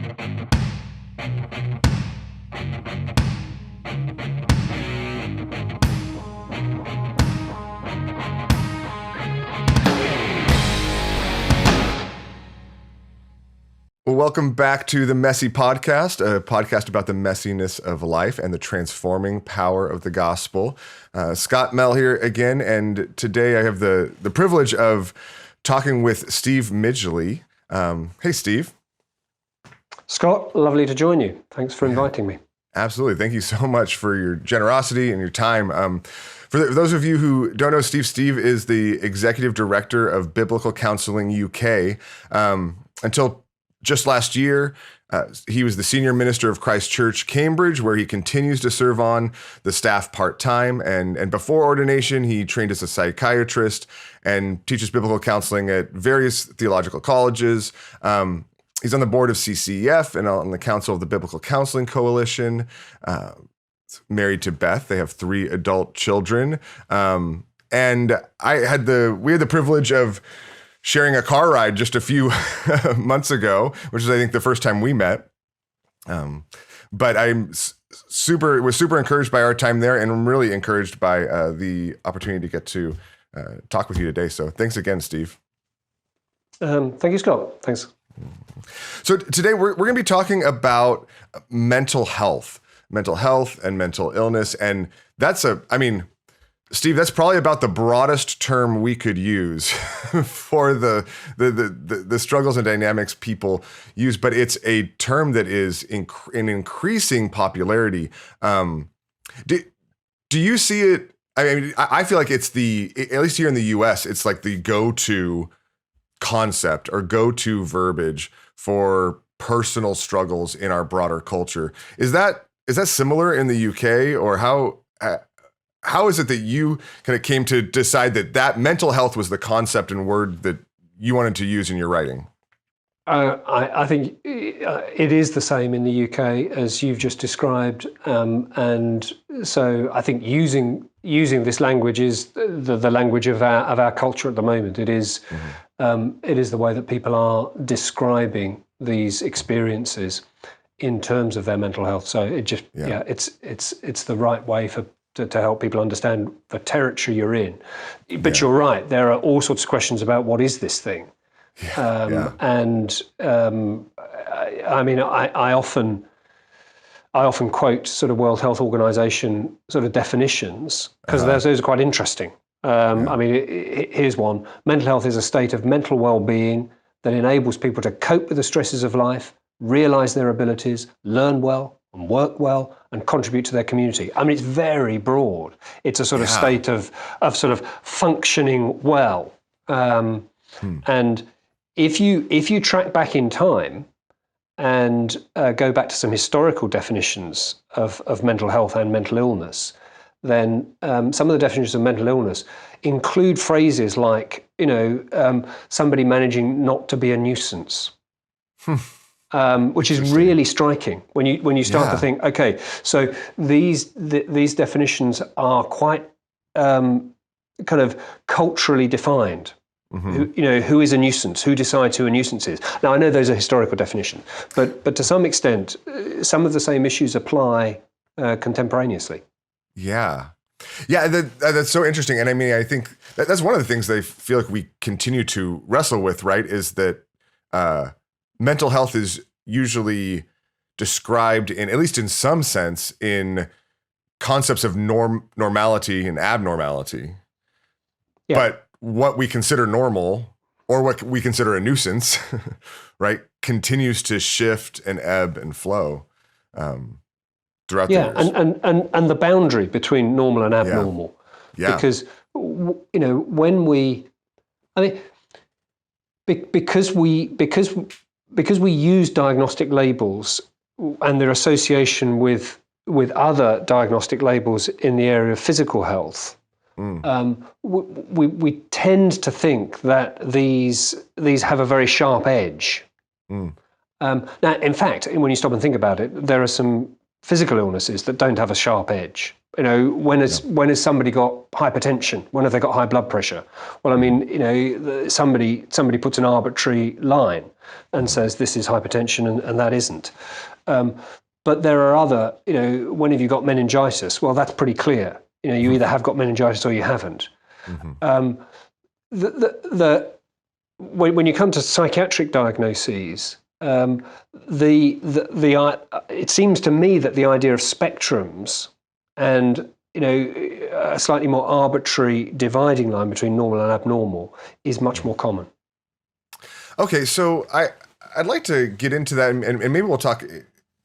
Well, welcome back to the Messy Podcast, a podcast about the messiness of life and the transforming power of the gospel. Scott Mehl here again, and today I have the privilege of talking with Steve Midgley. Hey, Steve. Scott, lovely to join you. Thanks for inviting me. Absolutely. Thank you so much for your generosity and your time. For those of you who don't know Steve is the Executive Director of Biblical Counseling UK. Until just last year, he was the Senior Minister of Christ Church, Cambridge, where he continues to serve on the staff part-time. And before ordination, he trained as a psychiatrist and teaches biblical counseling at various theological colleges. He's on the board of CCEF and on the Council of the Biblical Counseling Coalition. Married to Beth. They have 3 adult children. And we had the privilege of sharing a car ride just a few months ago, which is, I think, the first time we met. But was super encouraged by our time there, and I'm really encouraged by the opportunity to get to talk with you today. So thanks again, Steve. Thank you, Scott. Thanks. So today we're going to be talking about mental health and mental illness. And Steve, that's probably about the broadest term we could use for the struggles and dynamics people use, but it's a term that is in increasing popularity. Do you see it? I mean, I feel like it's at least here in the US, it's like the go-to concept or go-to verbiage for personal struggles in our broader culture. Is that similar in the UK, or how is it that you kind of came to decide that mental health was the concept and word that you wanted to use in your writing? I think it is the same in the UK as you've just described, and so I think using this language is the language of our culture at the moment. It is it is the way that people are describing these experiences in terms of their mental health. So it just it's the right way to help people understand the territory you're in. But you're right, there are all sorts of questions about what is this thing. And I mean, I often quote sort of World Health Organization sort of definitions, because those are quite interesting. I mean, here's one. Mental health is a state of mental well-being that enables people to cope with the stresses of life, realize their abilities, learn well, and work well, and contribute to their community. I mean, it's very broad. It's a sort of state of sort of functioning well. And if you track back in time and go back to some historical definitions of mental health and mental illness, then some of the definitions of mental illness include phrases like, somebody managing not to be a nuisance. Which is really striking when you start to think, okay, so these definitions are quite kind of culturally defined. Who is a nuisance? Who decides who a nuisance is? Now, I know those are historical definitions, but to some extent, some of the same issues apply contemporaneously. That's so interesting. And I mean, I think that's one of the things I feel like we continue to wrestle with, right? Is that mental health is usually described in, at least in some sense, in concepts of normality and abnormality. Yeah. But what we consider normal, or what we consider a nuisance, right, continues to shift and ebb and flow throughout the years. And the boundary between normal and abnormal. Yeah. Because when we, I mean, because we use diagnostic labels and their association with other diagnostic labels in the area of physical health, we tend to think that these have a very sharp edge. Now, in fact, when you stop and think about it, there are some physical illnesses that don't have a sharp edge. You know, when has somebody got hypertension? When have they got high blood pressure? Well, I mean, you know, somebody puts an arbitrary line and says this is hypertension and that isn't. But there are other, you know, when have you got meningitis? Well, that's pretty clear. You know, you either have got meningitis or you haven't. When you come to psychiatric diagnoses, it seems to me that the idea of spectrums and, you know, a slightly more arbitrary dividing line between normal and abnormal is much more common. Okay, so I'd like to get into that, and maybe we'll talk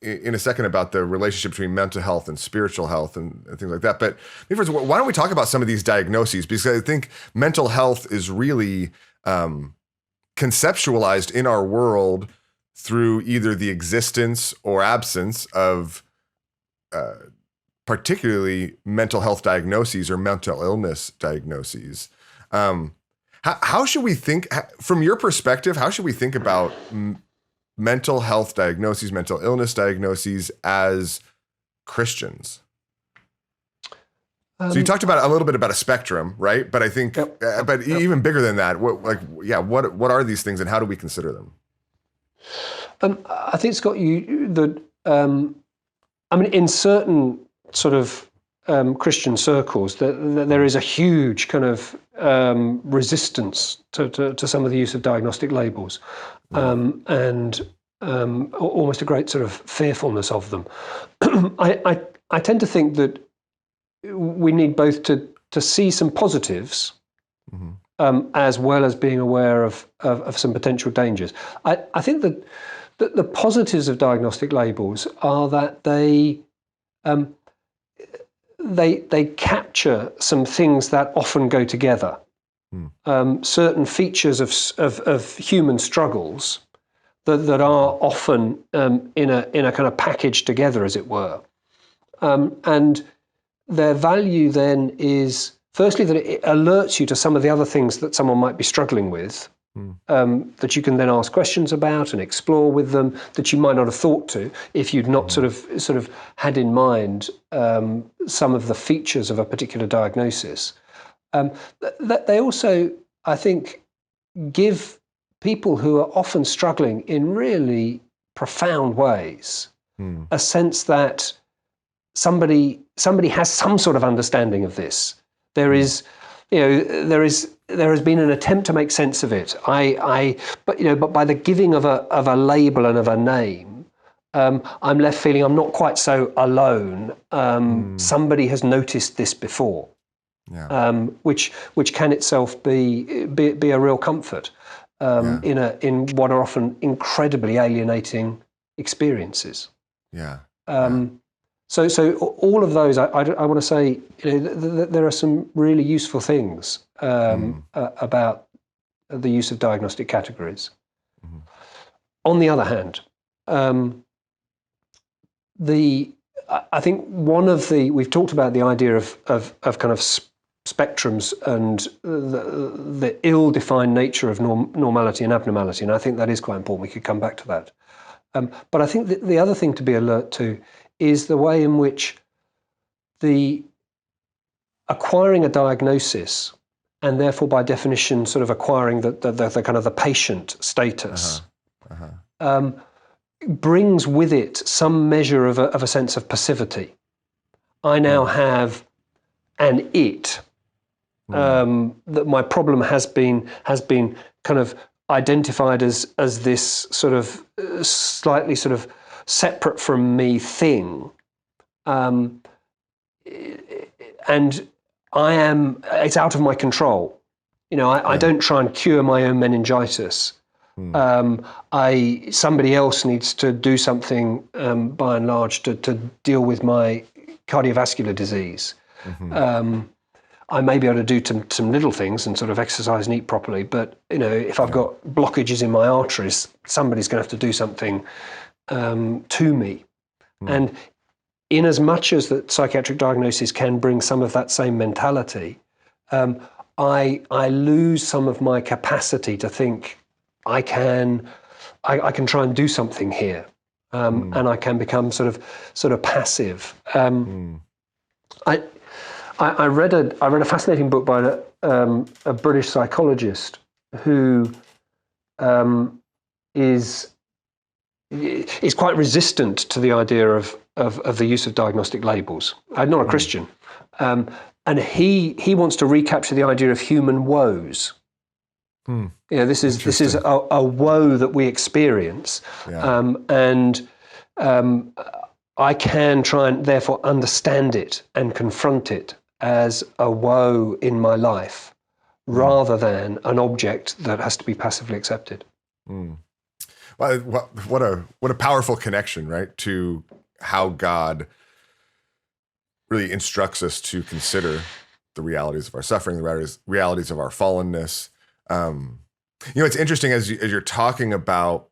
in a second about the relationship between mental health and spiritual health and things like that. But maybe first, why don't we talk about some of these diagnoses? Because I think mental health is really conceptualized in our world through either the existence or absence of particularly mental health diagnoses or mental illness diagnoses. How should we think, from your perspective, how should we think about mental health diagnoses, mental illness diagnoses as Christians? So you talked about a little bit about a spectrum, right? But I think, even bigger than that, what are these things and how do we consider them? I think, Scott, I mean, in certain sort of Christian circles, there is a huge kind of resistance to some of the use of diagnostic labels, and almost a great sort of fearfulness of them. I tend to think that we need both to see some positives, as well as being aware of some potential dangers. I think that the positives of diagnostic labels are that they capture some things that often go together. Certain features of human struggles that are often in a kind of package together, as it were. And their value then is, firstly, that it alerts you to some of the other things that someone might be struggling with, that you can then ask questions about and explore with them that you might not have thought to if you'd not sort of had in mind some of the features of a particular diagnosis. They also, I think, give people who are often struggling in really profound ways a sense that somebody has some sort of understanding of this. There is, you know, there has been an attempt to make sense of it. But by the giving of a label and of a name, I'm left feeling I'm not quite so alone. Somebody has noticed this before, which can itself be a real comfort in what are often incredibly alienating experiences. So all of those, I want to say, you know, there are some really useful things about the use of diagnostic categories. On the other hand, I think we've talked about the idea of kind of spectrums and the ill-defined nature of normality and abnormality, and I think that is quite important. We could come back to that. But I think the other thing to be alert to is the way in which the acquiring a diagnosis, and therefore by definition sort of acquiring the kind of the patient status, brings with it some measure of a sense of passivity. I now have an it, that my problem has been kind of identified as this sort of slightly sort of separate from me thing, and it's out of my control. You know, I don't try and cure my own meningitis. Somebody else needs to do something, by and large, to deal with my cardiovascular disease. I may be able to do some little things and sort of exercise and eat properly, but you know, if I've got blockages in my arteries, somebody's going to have to do something to me. And in as much as that psychiatric diagnosis can bring some of that same mentality, I lose some of my capacity to think I can try and do something here. and I can become sort of passive. I read a fascinating book by a British psychologist who is quite resistant to the idea of the use of diagnostic labels. I'm not a Christian, and he wants to recapture the idea of human woes. This is a woe that we experience, and I can try and therefore understand it and confront it as a woe in my life, rather than an object that has to be passively accepted. Well, what a powerful connection, right? To how God really instructs us to consider the realities of our suffering, the realities of our fallenness. It's interesting as you're talking about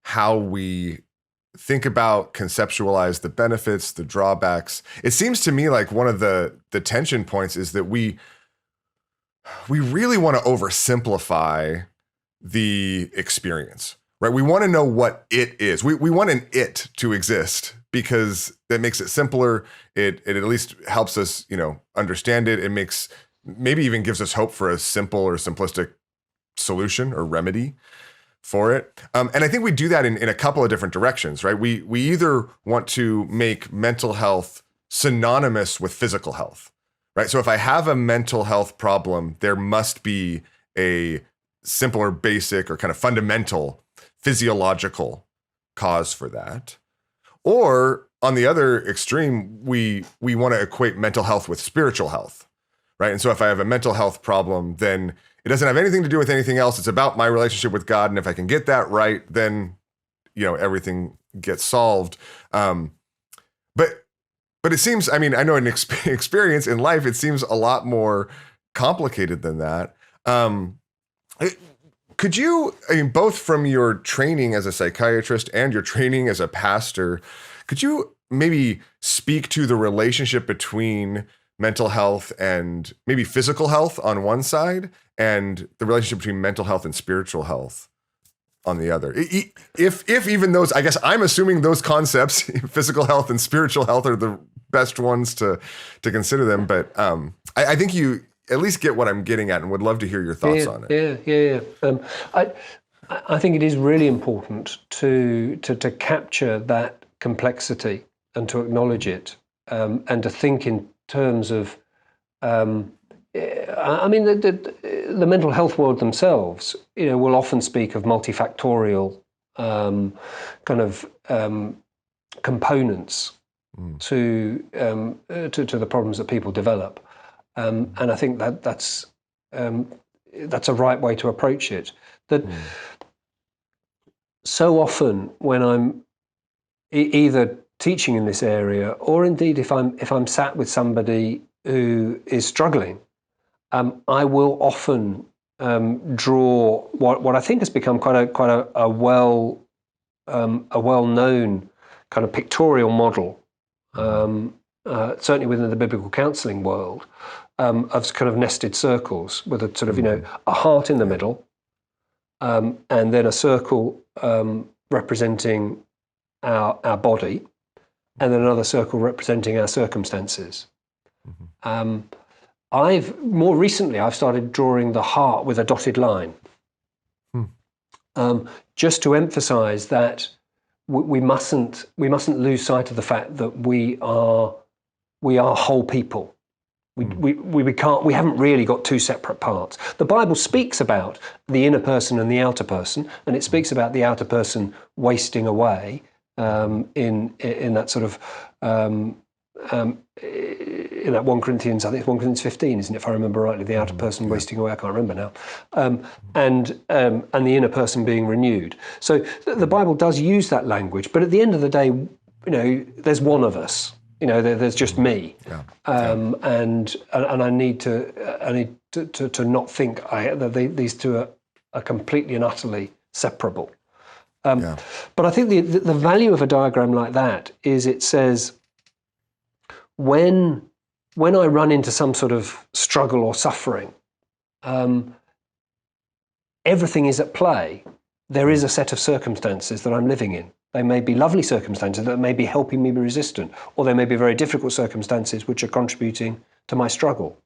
how we think about, conceptualize the benefits, the drawbacks. It seems to me like one of the tension points is that we really want to oversimplify the experience, right? We want to know what it is. We want an it to exist because that makes it simpler. It at least helps us, understand it. It makes, maybe even gives us hope for a simple or simplistic solution or remedy for it. And I think we do that in a couple of different directions, right? We either want to make mental health synonymous with physical health, right? So if I have a mental health problem, there must be a simple or basic or kind of fundamental physiological cause for that. Or on the other extreme, we want to equate mental health with spiritual health, right? And so if I have a mental health problem, then it doesn't have anything to do with anything else. It's about my relationship with God. And if I can get that right, then, everything gets solved. But it seems, I know an experience in life, it seems a lot more complicated than that. Could you, both from your training as a psychiatrist and your training as a pastor, could you maybe speak to the relationship between mental health and maybe physical health on one side and the relationship between mental health and spiritual health on the other? If even those, I guess I'm assuming those concepts, physical health and spiritual health, are the best ones to consider them. But I think you at least get what I'm getting at and would love to hear your thoughts on it. Yeah. I think it is really important to capture that complexity and to acknowledge it, and to think in terms of, the mental health world themselves, will often speak of multifactorial components to the problems that people develop, and I think that's a right way to approach it. That so often when I'm either teaching in this area, or indeed if I'm sat with somebody who is struggling, I will often draw what I think has become quite a well known kind of pictorial model, certainly within the biblical counselling world, of kind of nested circles with a sort of a heart in the middle, and then a circle representing our body, and then another circle representing our circumstances. More recently I've started drawing the heart with a dotted line, just to emphasize that we mustn't lose sight of the fact that we are whole people. We haven't really got two separate parts. The Bible speaks about the inner person and the outer person, and it speaks about the outer person wasting away in that sort of in that 1 Corinthians, I think it's 1 Corinthians 15, isn't it, if I remember rightly, the outer person wasting away, I can't remember now, and the inner person being renewed. So the Bible does use that language, but at the end of the day, there's one of us. There's just me, and I need to not think that these two are completely and utterly separable. But I think the value of a diagram like that is it says, when I run into some sort of struggle or suffering, everything is at play. There is a set of circumstances that I'm living in. They may be lovely circumstances that may be helping me be resistant, or they may be very difficult circumstances which are contributing to my struggle.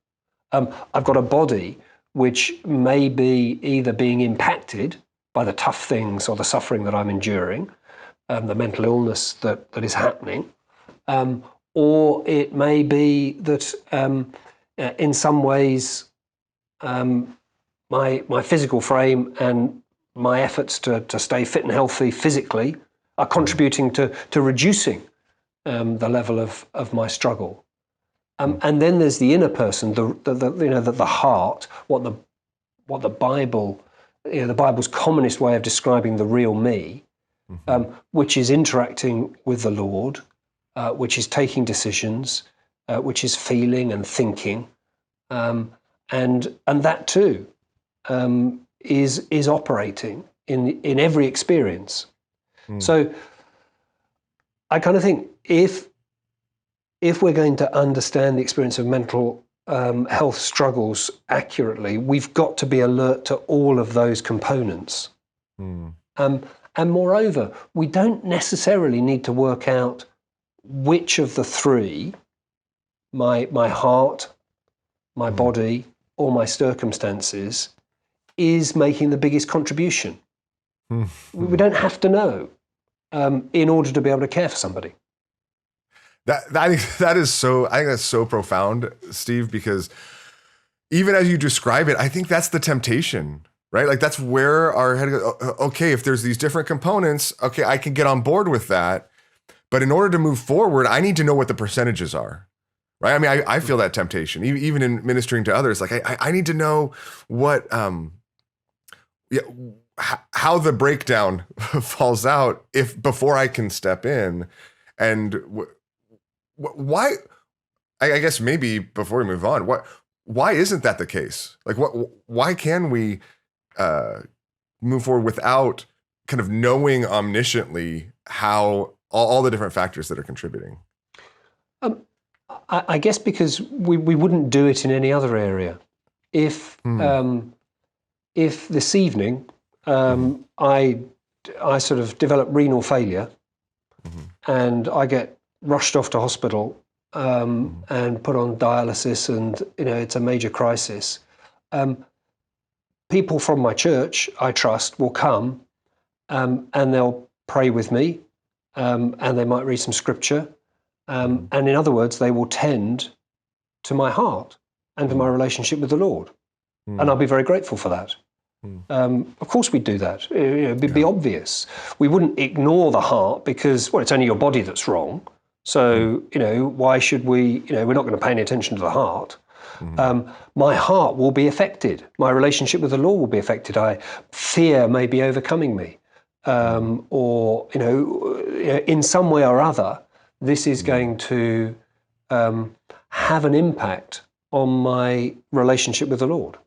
I've got a body which may be either being impacted by the tough things or the suffering that I'm enduring, the mental illness that is happening, or it may be that in some ways my physical frame and my efforts to stay fit and healthy physically are contributing to reducing the level of my struggle. And then there's the inner person, the heart, what the Bible, the Bible's commonest way of describing the real me, which is interacting with the Lord, which is taking decisions, which is feeling and thinking, and that too is operating in every experience. So I kind of think if we're going to understand the experience of mental health struggles accurately, we've got to be alert to all of those components. And moreover, we don't necessarily need to work out which of the three, my heart, my body, or my circumstances, is making the biggest contribution. We don't have to know in order to be able to care for somebody. I think that's so profound, Steve, because even as you describe it, I think that's the temptation, right? Like that's where our head goes, okay, if there's these different components, okay, I can get on board with that. But in order to move forward, I need to know what the percentages are, right? I mean, I feel that temptation, even in ministering to others. Like I need to know what, how the breakdown falls out before I can step in. And why, I guess maybe before we move on, why isn't that the case? Like why can we move forward without kind of knowing omnisciently how all the different factors that are contributing? I guess because we wouldn't do it in any other area. If this evening I sort of develop renal failure and I get rushed off to hospital and put on dialysis, and it's a major crisis, people from my church, I trust, will come and they'll pray with me, and they might read some scripture, and in other words, they will tend to my heart and to my relationship with the Lord, and I'll be very grateful for that. Of course we'd do that. It'd be obvious. We wouldn't ignore the heart because, well, it's only your body that's wrong. So, why should we, we're not going to pay any attention to the heart. My heart will be affected. My relationship with the Lord will be affected. Fear may be overcoming me. Or, in some way or other, this is going to have an impact on my relationship with the Lord.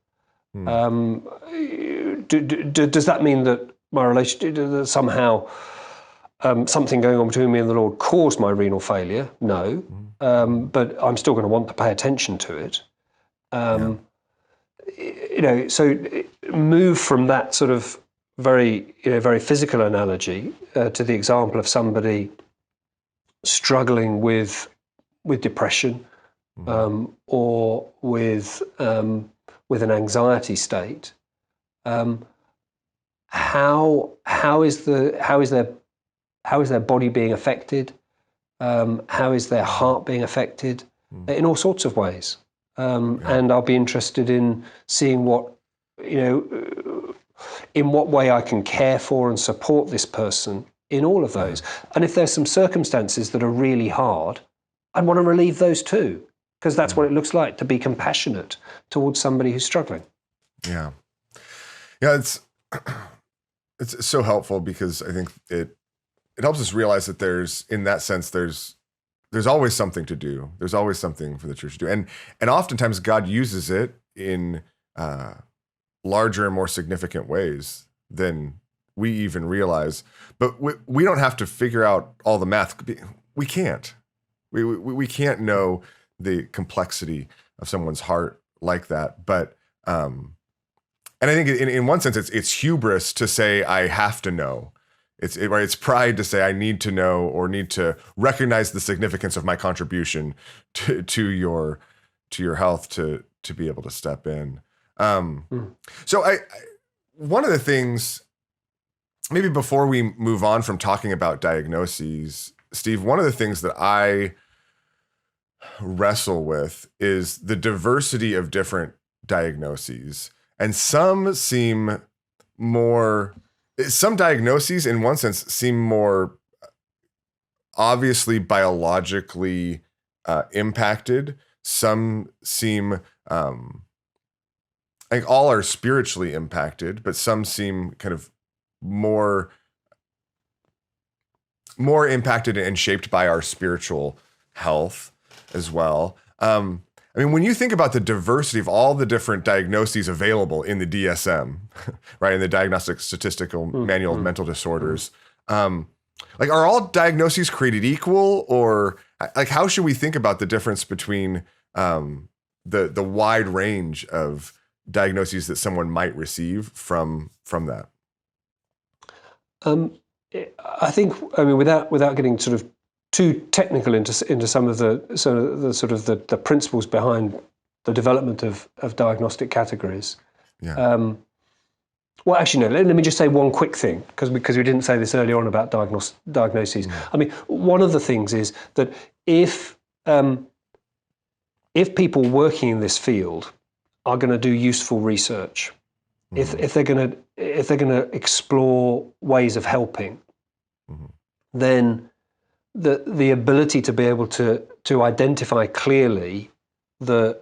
Does that mean that my relationship, that somehow something going on between me and the Lord caused my renal failure? No, but I'm still going to want to pay attention to it. So move from that sort of very physical analogy to the example of somebody struggling with depression or with an anxiety state. How is their body being affected? How is their heart being affected? In all sorts of ways. And I'll be interested in seeing in what way I can care for and support this person in all of those. And if there's some circumstances that are really hard, I'd want to relieve those too, because that's what it looks like to be compassionate towards somebody who's struggling. Yeah. It's so helpful because I think it helps us realize that there's always something to do. There's always something for the church to do. And oftentimes God uses it in larger and more significant ways than we even realize. But we don't have to figure out all the math. We can't. We can't know the complexity of someone's heart like that. But and I think in one sense it's hubris to say I have to know. It's pride to say I need to know or need to recognize the significance of my contribution to your health to be able to step in. So one of the things, maybe before we move on from talking about diagnoses, Steve, one of the things that I wrestle with is the diversity of different diagnoses. And some diagnoses in one sense seem more obviously biologically impacted. Some seem, I think all are spiritually impacted, but some seem kind of more impacted and shaped by our spiritual health as well. I mean, when you think about the diversity of all the different diagnoses available in the DSM, right, in the Diagnostic Statistical Manual of Mental Disorders, like, are all diagnoses created equal, or like, how should we think about the difference between the wide range of diagnoses that someone might receive from that? I think, I mean, without getting sort of too technical into some of the principles behind the development of diagnostic categories. Yeah. Well, actually, no. Let me just say one quick thing, because we didn't say this earlier on about diagnoses. I mean, one of the things is that if people working in this field are going to do useful research, if they're going to explore ways of helping, then the ability to be able to identify clearly the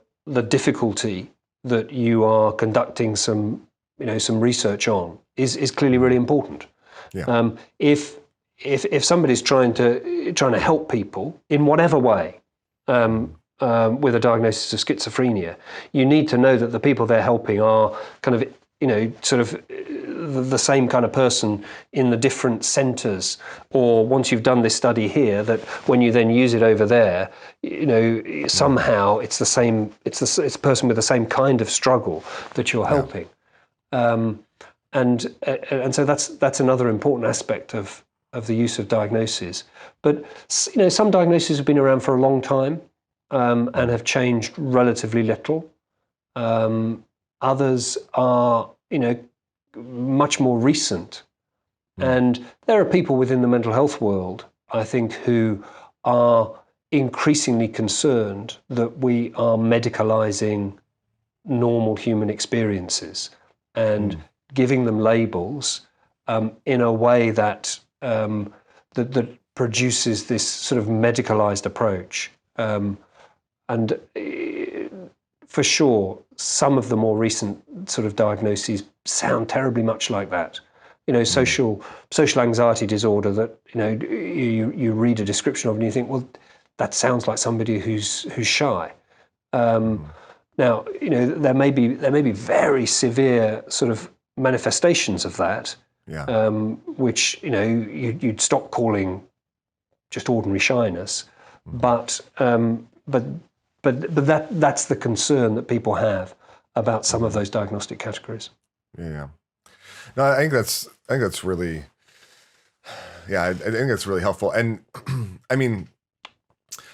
difficulty that you are conducting some research on is clearly really important. Yeah. If somebody's trying to help people in whatever way, with a diagnosis of schizophrenia, you need to know that the people they're helping are kind of sort of the same kind of person in the different centres, or once you've done this study here, that when you then use it over there, somehow it's the same. It's a person with the same kind of struggle that you're helping, and so that's another important aspect of the use of diagnoses. But some diagnoses have been around for a long time and have changed relatively little. Others are, much more recent. And there are people within the mental health world, I think, who are increasingly concerned that we are medicalizing normal human experiences and giving them labels in a way that that produces this sort of medicalized approach. And for sure, some of the more recent sort of diagnoses sound terribly much like that. Social anxiety disorder that you read a description of and you think, well, that sounds like somebody who's shy. Now, there may be very severe sort of manifestations of that, which you'd stop calling just ordinary shyness, but that's the concern that people have about some of those diagnostic categories. Yeah. No, I think that's really, I think that's really helpful. And I mean,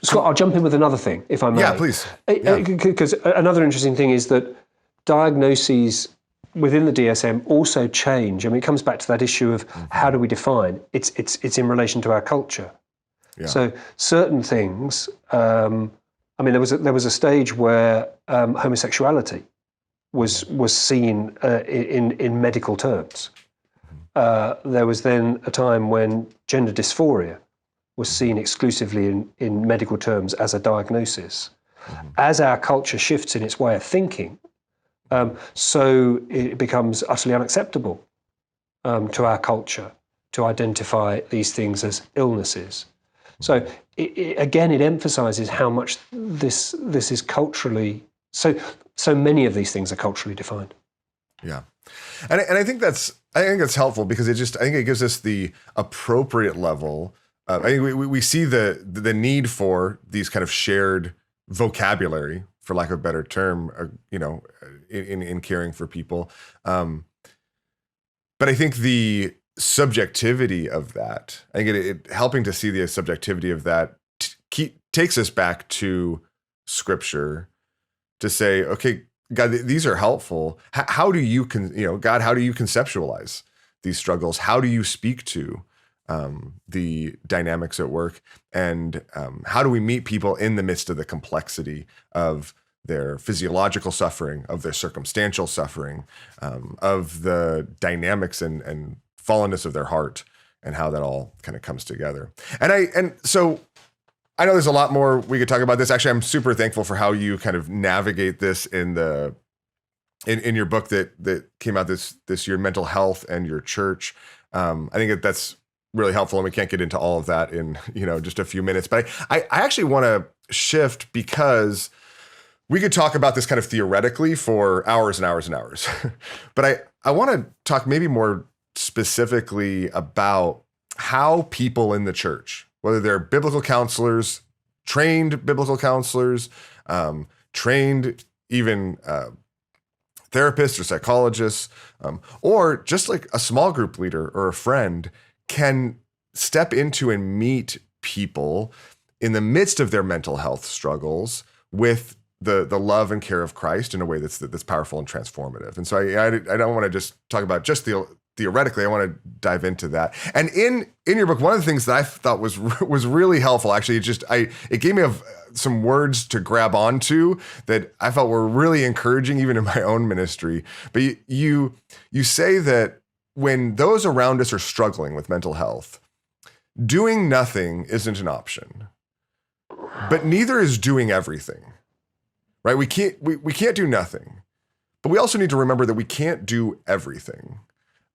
Scott, I'll jump in with another thing, if I may. Yeah, please. Because another interesting thing is that diagnoses within the DSM also change. I mean, it comes back to that issue of how do we define? It's in relation to our culture. Yeah. So certain things. I mean, there was a stage where homosexuality was seen in medical terms. There was then a time when gender dysphoria was seen exclusively in medical terms as a diagnosis. As our culture shifts in its way of thinking, so it becomes utterly unacceptable to our culture to identify these things as illnesses. So again, it emphasizes how much this is culturally, so many of these things are culturally defined. Yeah. And I think that's helpful because I think it gives us the appropriate level. I think we see the need for these kind of shared vocabulary, for lack of a better term, in caring for people. But I think the subjectivity of that. I think it helping to see the subjectivity of that takes us back to Scripture to say, okay, God, these are helpful. How do you, God, how do you conceptualize these struggles? How do you speak to the dynamics at work? And how do we meet people in the midst of the complexity of their physiological suffering, of their circumstantial suffering, of the dynamics and fallenness of their heart, and how that all kind of comes together? And so I know there's a lot more we could talk about this. Actually, I'm super thankful for how you kind of navigate this in your book that came out this year, Mental Health and Your Church. I think that's really helpful, and we can't get into all of that in just a few minutes. But I actually want to shift, because we could talk about this kind of theoretically for hours and hours and hours. But I want to talk maybe more specifically about how people in the church, whether they're biblical counselors, trained biblical counselors, trained even therapists or psychologists, or just like a small group leader or a friend, can step into and meet people in the midst of their mental health struggles with the love and care of Christ in a way that's powerful and transformative. And so I don't want to just talk about just theoretically. I want to dive into that. And in your book, one of the things that I thought was really helpful, actually, it gave me some words to grab onto that I felt were really encouraging, even in my own ministry. But you say that when those around us are struggling with mental health, doing nothing isn't an option, but neither is doing everything. Right? We can't do nothing, but we also need to remember that we can't do everything.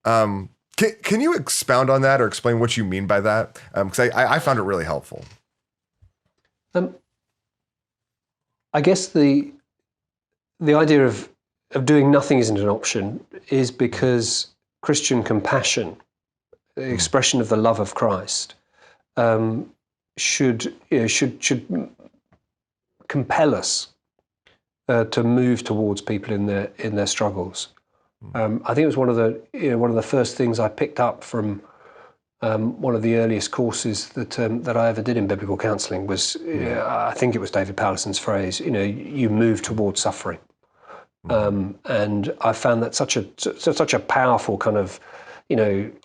Can you expound on that or explain what you mean by that? Because I found it really helpful. I guess the idea of doing nothing isn't an option is because Christian compassion, the expression of the love of Christ, should compel us to move towards people in their struggles. I think it was one of the first things I picked up from one of the earliest courses that I ever did in biblical counselling was, I think it was David Powlison's phrase, you move towards suffering. And I found that such a powerful kind of,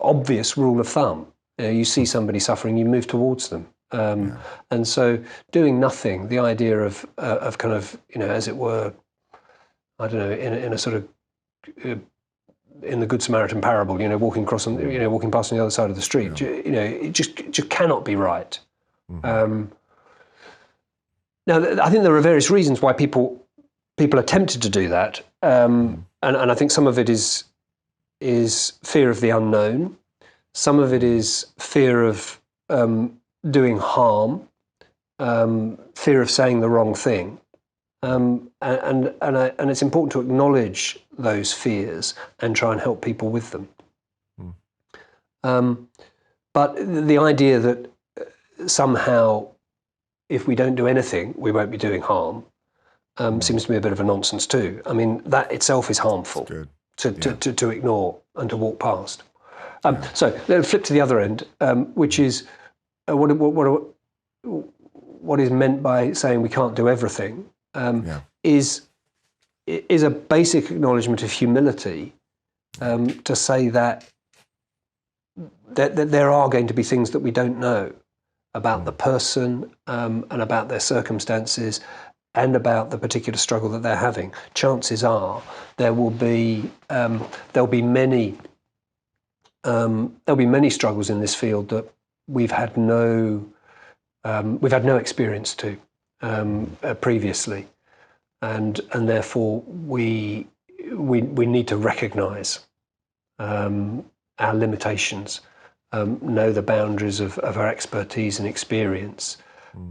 obvious rule of thumb. You see somebody suffering, you move towards them. And so doing nothing, the idea of kind of, as it were, I don't know, in a sort of, in the Good Samaritan parable, walking past on the other side of the street, it just cannot be right. Now, I think there are various reasons why people are tempted to do that, and I think some of it is fear of the unknown, some of it is fear of doing harm, fear of saying the wrong thing, and it's important to acknowledge those fears and try and help people with them. But the idea that somehow, if we don't do anything, we won't be doing harm, seems to me a bit of a nonsense too. I mean, that itself is harmful to ignore and to walk past. So let's flip to the other end, which is what is meant by saying we can't do everything, is a basic acknowledgement of humility, to say that there are going to be things that we don't know about the person, and about their circumstances, and about the particular struggle that they're having. Chances are there'll be many struggles in this field that we've had no experience to previously, and therefore we need to recognise our limitations, know the boundaries of our expertise and experience,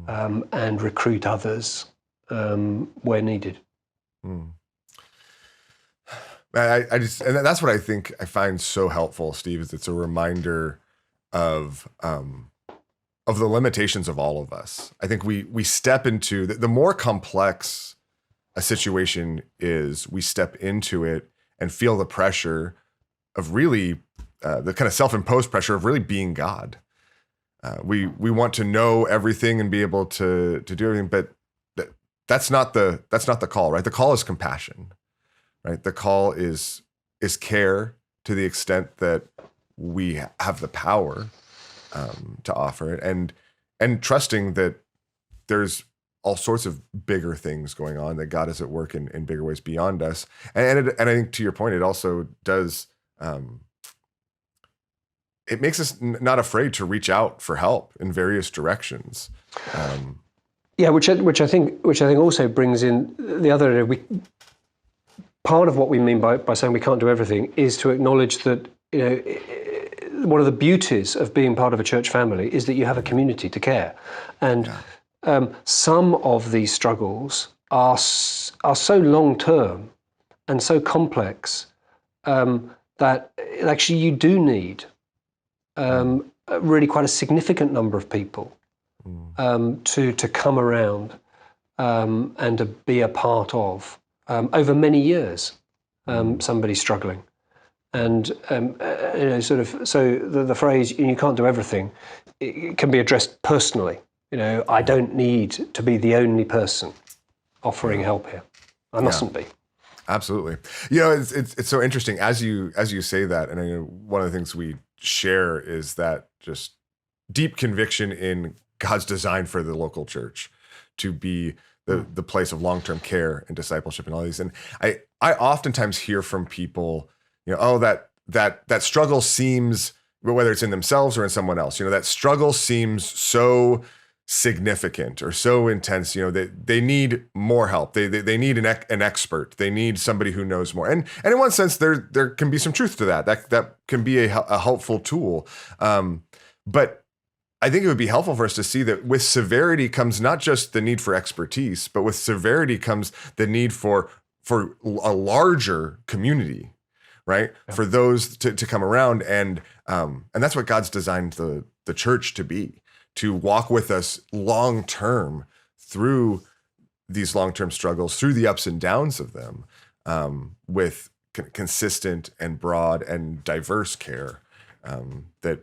and recruit others where needed. I just, and that's what I think I find so helpful, Steve, is it's a reminder of the limitations of all of us. I think we step into the more complex a situation is, we step into it and feel the pressure of really the kind of self-imposed pressure of really being God. We want to know everything and be able to do everything, but that's not the call, right? The call is compassion, right? The call is care to the extent that we have the power to offer it, and trusting that there's all sorts of bigger things going on, that God is at work in bigger ways beyond us. And I think, to your point, it also does. It makes us not afraid to reach out for help in various directions. Yeah, which I think also brings in the other area. Part of what we mean by saying we can't do everything is to acknowledge that, one of the beauties of being part of a church family is that you have a community to care, and some of these struggles are so long term and so complex that actually you do need really quite a significant number of people to come around and to be a part of over many years somebody struggling. And so the phrase "you can't do everything" it can be addressed personally. I don't need to be the only person offering help here. I mustn't be. Absolutely. It's so interesting as you say that, and I know one of the things we share is that just deep conviction in God's design for the local church to be the place of long-term care and discipleship and all these. And I oftentimes hear from people, that struggle seems, whether it's in themselves or in someone else, that struggle seems so significant or so intense, they need more help. They need an expert. They need somebody who knows more. And in one sense, there can be some truth to that. That can be a helpful tool. But I think it would be helpful for us to see that with severity comes not just the need for expertise, but with severity comes the need for a larger community, right? Yeah. For those to come around, and that's what God's designed the church to be. To walk with us long term through these long-term struggles, through the ups and downs of them, with consistent and broad and diverse care that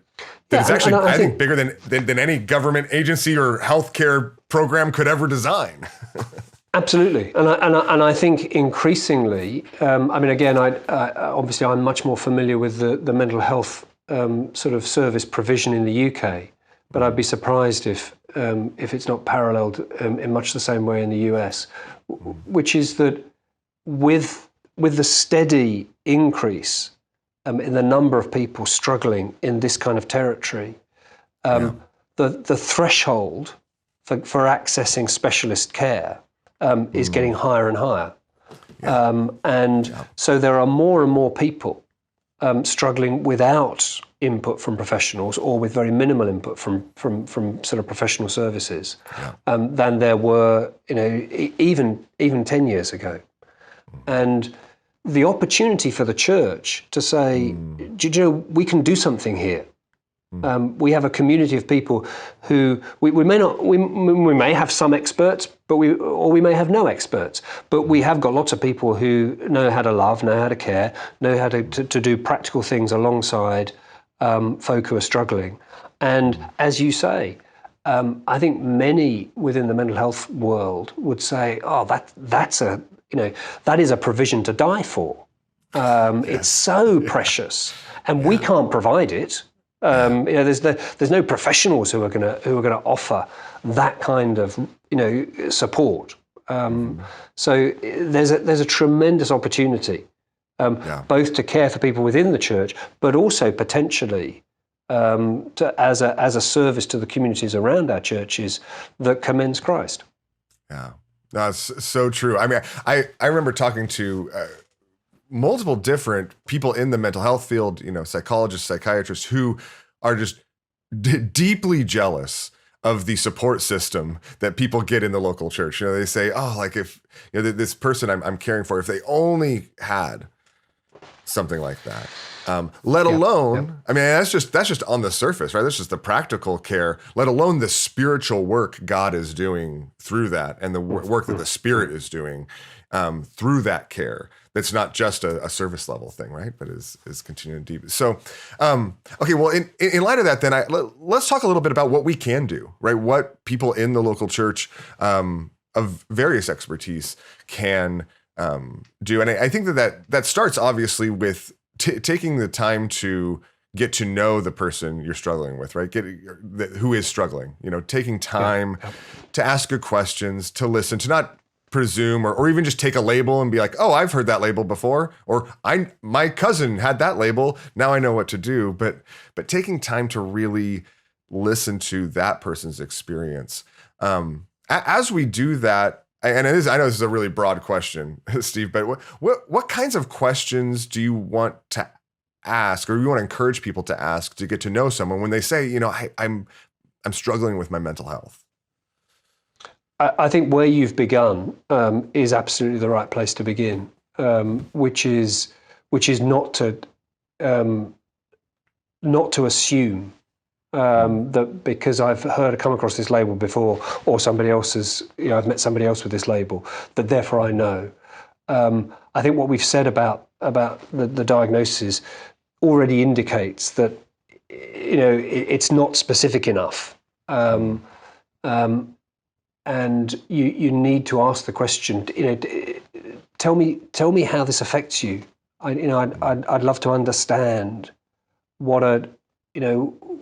is actually, I think, bigger than any government agency or healthcare program could ever design. Absolutely, and I think increasingly, again, obviously I'm much more familiar with the mental health sort of service provision in the UK. But I'd be surprised if it's not paralleled in much the same way in the US, which is that with the steady increase in the number of people struggling in this kind of territory, the threshold for accessing specialist care is getting higher and higher. So there are more and more people struggling without input from professionals or with very minimal input from sort of professional services than there were, even 10 years ago. And the opportunity for the church to say, we can do something here. We have a community of people who we may have some experts, but we may have no experts, but we have got lots of people who know how to love, know how to care, know how to do practical things alongside folk who are struggling. And as you say, I think many within the mental health world would say, that is a provision to die for. It's so precious, and we can't provide it. There's no professionals who are going to offer that kind of support. So there's a tremendous opportunity, both to care for people within the church, but also potentially as a service to the communities around our churches that commends Christ. Yeah, that's so true. I remember talking to multiple different people in the mental health field, psychologists, psychiatrists, who are just deeply jealous of the support system that people get in the local church. They say, if this person I'm caring for, if they only had something like that. Let alone, I mean, that's just on the surface, right? That's just the practical care, let alone the spiritual work God is doing through that, and the work that the Spirit is doing through that care. That's not just a service level thing, right? But is continuing deep. So, okay, well, in light of that, then let's talk a little bit about what we can do, right? What people in the local church of various expertise can do, and I think that starts obviously with taking the time to get to know the person you're struggling with, right? Who is struggling, taking time to ask good questions, to listen, to not presume or even just take a label and be like, oh, I've heard that label before, or my cousin had that label, now I know what to do. But taking time to really listen to that person's experience. As we do that, and I know this is a really broad question, Steve, but what kinds of questions do you want to ask, or you want to encourage people to ask to get to know someone when they say, I'm struggling with my mental health? I think where you've begun is absolutely the right place to begin, which is not to assume that because I've come across this label before, or somebody else has, I've met somebody else with this label, that therefore I know. I think what we've said about the diagnosis already indicates that it's not specific enough, and you need to ask the question. Tell me how this affects you. I'd love to understand what a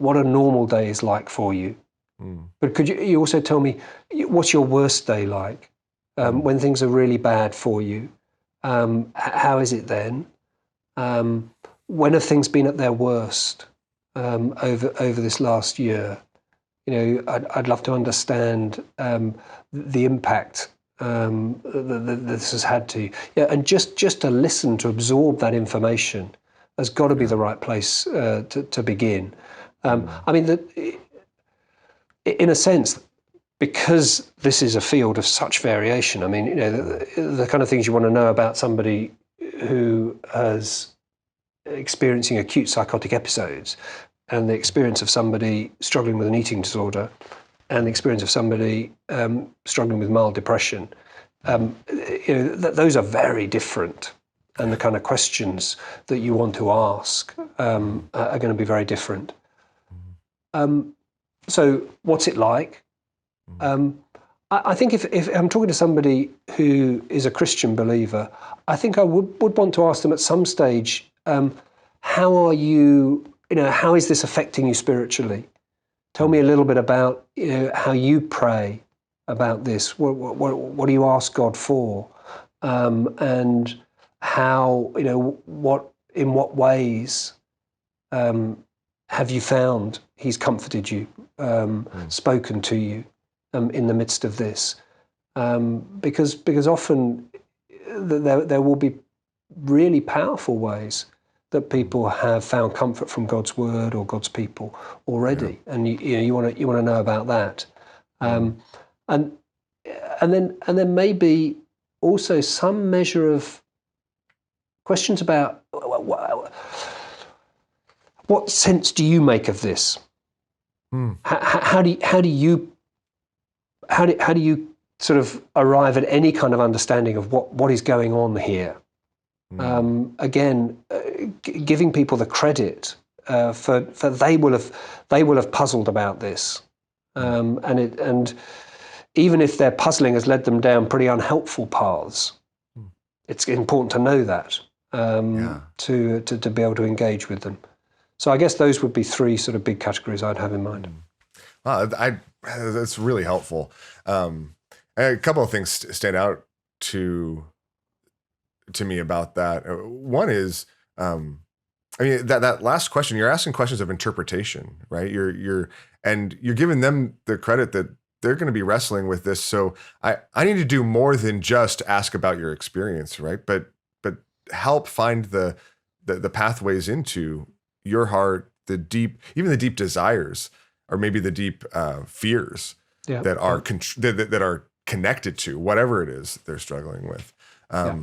normal day is like for you. But could you also tell me what's your worst day like, when things are really bad for you? How is it then? When have things been at their worst over this last year? I'd love to understand the impact that this has had to you. And just to listen, to absorb that information has got to be the right place to begin. I mean, in a sense, because this is a field of such variation, I mean, the kind of things you want to know about somebody who is experiencing acute psychotic episodes, and the experience of somebody struggling with an eating disorder, and the experience of somebody struggling with mild depression, those are very different. And the kind of questions that you want to ask are going to be very different. So what's it like? I think if I'm talking to somebody who is a Christian believer, I think I would want to ask them at some stage, how are you, how is this affecting you spiritually? Tell me a little bit about, how you pray about this. What do you ask God for? And how, in what ways have you found He's comforted you, spoken to you in the midst of this? Because often there will be really powerful ways that people have found comfort from God's word or God's people already, and you want to know about that, and then maybe also some measure of questions about what sense do you make of this? How do you sort of arrive at any kind of understanding of what is going on here? Again, giving people the credit for they will have puzzled about this, and even if their puzzling has led them down pretty unhelpful paths, it's important to know that to be able to engage with them. So I guess those would be three sort of big categories I'd have in mind. Wow, that's really helpful. A couple of things stand out to me about that. One is, that last question, you're asking questions of interpretation, right? You're giving them the credit that they're going to be wrestling with this. So I need to do more than just ask about your experience, right? But help find the pathways into your heart, the deep desires, or maybe the deep fears that are connected to whatever it is they're struggling with. Yeah.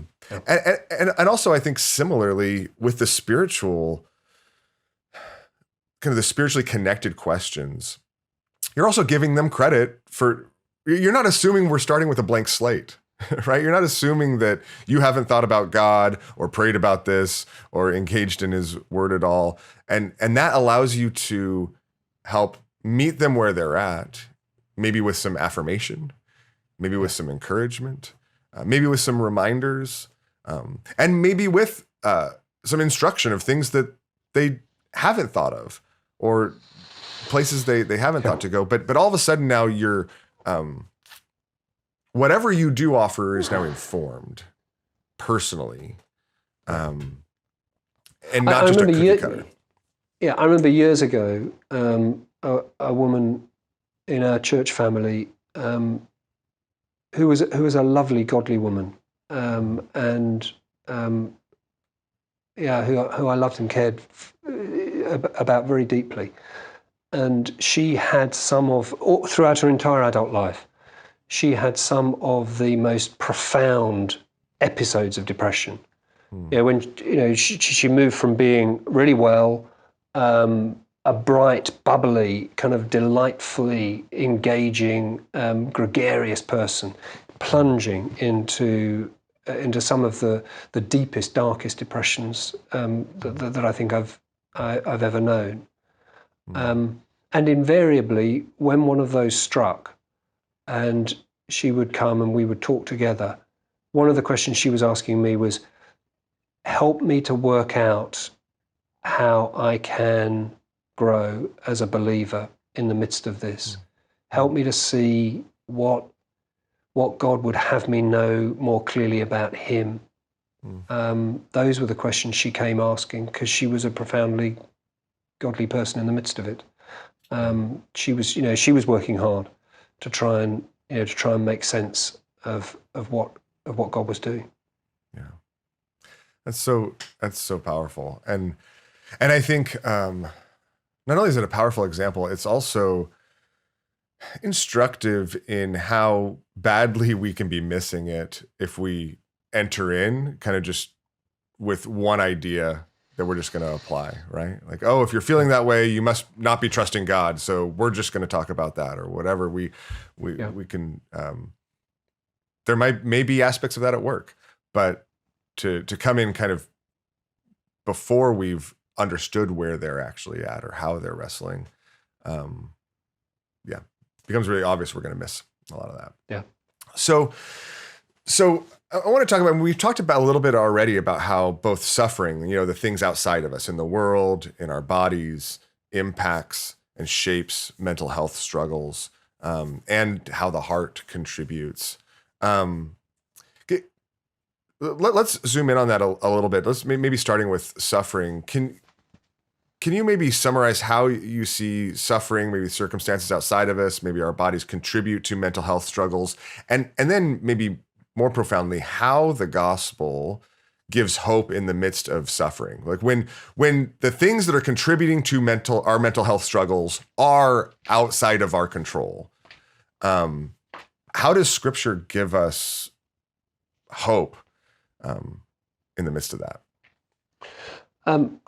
And also I think similarly with the spiritual, kind of the spiritually connected questions, you're also giving them credit for, you're not assuming we're starting with a blank slate, right? You're not assuming that you haven't thought about God or prayed about this or engaged in his word at all. And that allows you to help meet them where they're at, maybe with some affirmation, maybe with some encouragement, maybe with some reminders, and maybe with some instruction of things that they haven't thought of or places they haven't thought to go. But all of a sudden now you're, whatever you do offer is now informed personally, and not just a cookie cutter. Yeah, I remember years ago, a woman in our church family who was a lovely, godly woman, and who I loved and cared about very deeply. And she had throughout her entire adult life, she had some of the most profound episodes of depression. When she moved from being really well, a bright, bubbly, kind of delightfully engaging, gregarious person, plunging into some of the deepest, darkest depressions that I think I've ever known. And invariably, when one of those struck, and she would come and we would talk together, one of the questions she was asking me was, help me to work out how I can grow as a believer in the midst of this. Help me to see what God would have me know more clearly about him. Those were the questions she came asking, because she was a profoundly godly person in the midst of it. She was working hard to try and make sense of what God was doing. Yeah, that's so powerful, and I think not only is it a powerful example, it's also instructive in how badly we can be missing it if we enter in kind of just with one idea that we're just going to apply, right? Like, oh, if you're feeling that way, you must not be trusting God, so we're just going to talk about that or whatever. We can. There may be aspects of that at work, but to come in kind of before we've understood where they're actually at or how they're wrestling, becomes really obvious we're going to miss a lot of that. Yeah. So I want to talk about, we've talked about a little bit already about how both suffering, the things outside of us in the world, in our bodies, impacts and shapes mental health struggles, and how the heart contributes. Let's zoom in on that a little bit. Let's maybe starting with suffering. Can you maybe summarize how you see suffering, maybe circumstances outside of us, maybe our bodies contribute to mental health struggles, and then maybe more profoundly, how the gospel gives hope in the midst of suffering? Like when the things that are contributing to our mental health struggles are outside of our control, how does Scripture give us hope in the midst of that? I'm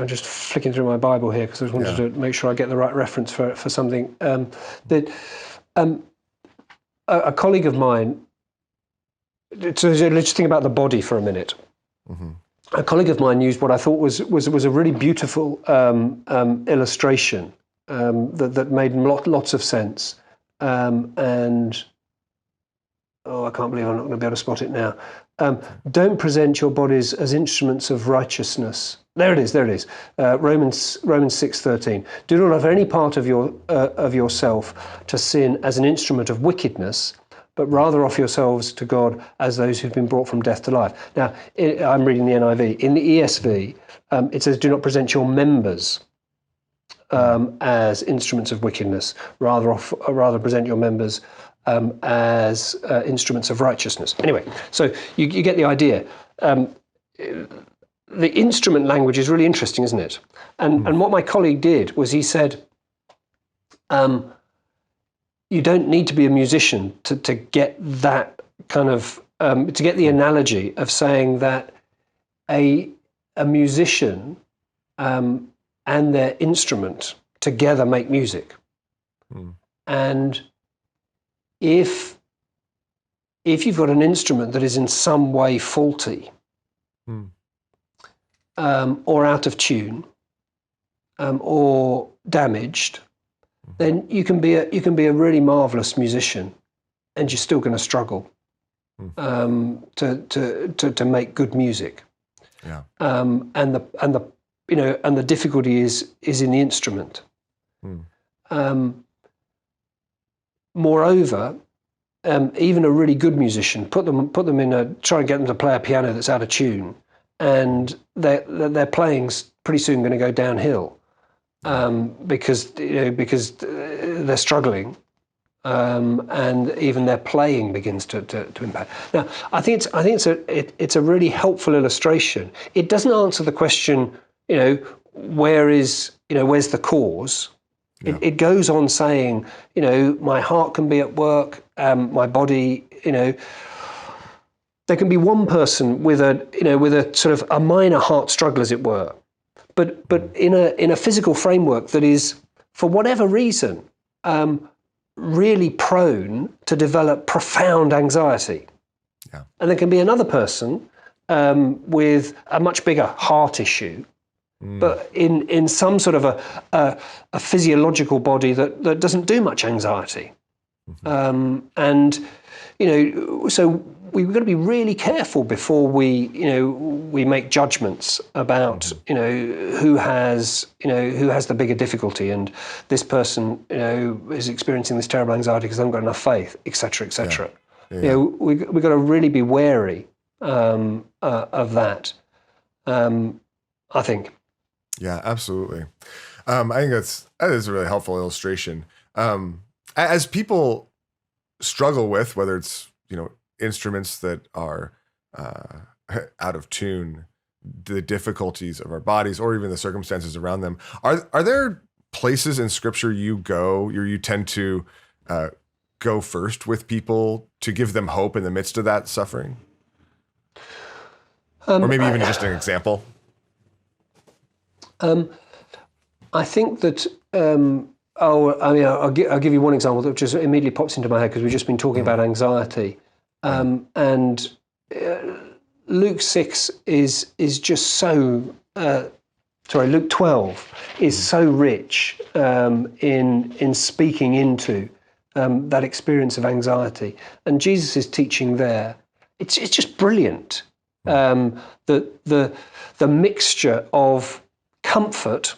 just flicking through my Bible here because I just wanted to make sure I get the right reference for something. A colleague of mine. So let's think about the body for a minute. Mm-hmm. A colleague of mine used what I thought was a really beautiful illustration that made lots of sense. And I can't believe I'm not going to be able to spot it now. Don't present your bodies as instruments of righteousness. There it is. Romans 6:13. Do not offer any part of yourself to sin as an instrument of wickedness, but rather offer yourselves to God as those who've been brought from death to life. Now, I'm reading the NIV. In the ESV, it says, do not present your members as instruments of wickedness, rather present your members as instruments of righteousness. Anyway, so you get the idea. The instrument language is really interesting, isn't it? And what my colleague did was he said, you don't need to be a musician to get that kind of to get the analogy of saying that a musician and their instrument together make music. And if you've got an instrument that is in some way faulty or out of tune or damaged, then you can be a really marvelous musician, and you're still going to struggle to make good music. Yeah. And the difficulty is in the instrument. Moreover, even a really good musician, put them in try and get them to play a piano that's out of tune, and their playing's pretty soon going to go downhill because they're struggling, and even their playing begins to impact. Now, I think it's a really helpful illustration. It doesn't answer the question, where's the cause. Yeah. It goes on saying, my heart can be at work, my body, there can be one person with a sort of a minor heart struggle, as it were, but in a physical framework that is, for whatever reason, really prone to develop profound anxiety. Yeah. And there can be another person with a much bigger heart issue, but in some sort of a physiological body that doesn't do much anxiety. And so we've got to be really careful before we make judgments about who has the bigger difficulty, and this person is experiencing this terrible anxiety because they haven't got enough faith, etc., etc. Yeah. We've got to really be wary of that. I think. Yeah, absolutely. I think that is a really helpful illustration. As people struggle with whether it's instruments that are out of tune, the difficulties of our bodies, or even the circumstances around them, are there places in Scripture you tend to go first with people to give them hope in the midst of that suffering, or maybe even just an example? I think that. I'll give you one example that just immediately pops into my head because we've just been talking about anxiety, and Luke 6 is just so. Luke 12 is so rich in speaking into that experience of anxiety, and Jesus' teaching there. It's just brilliant. The mixture of comfort.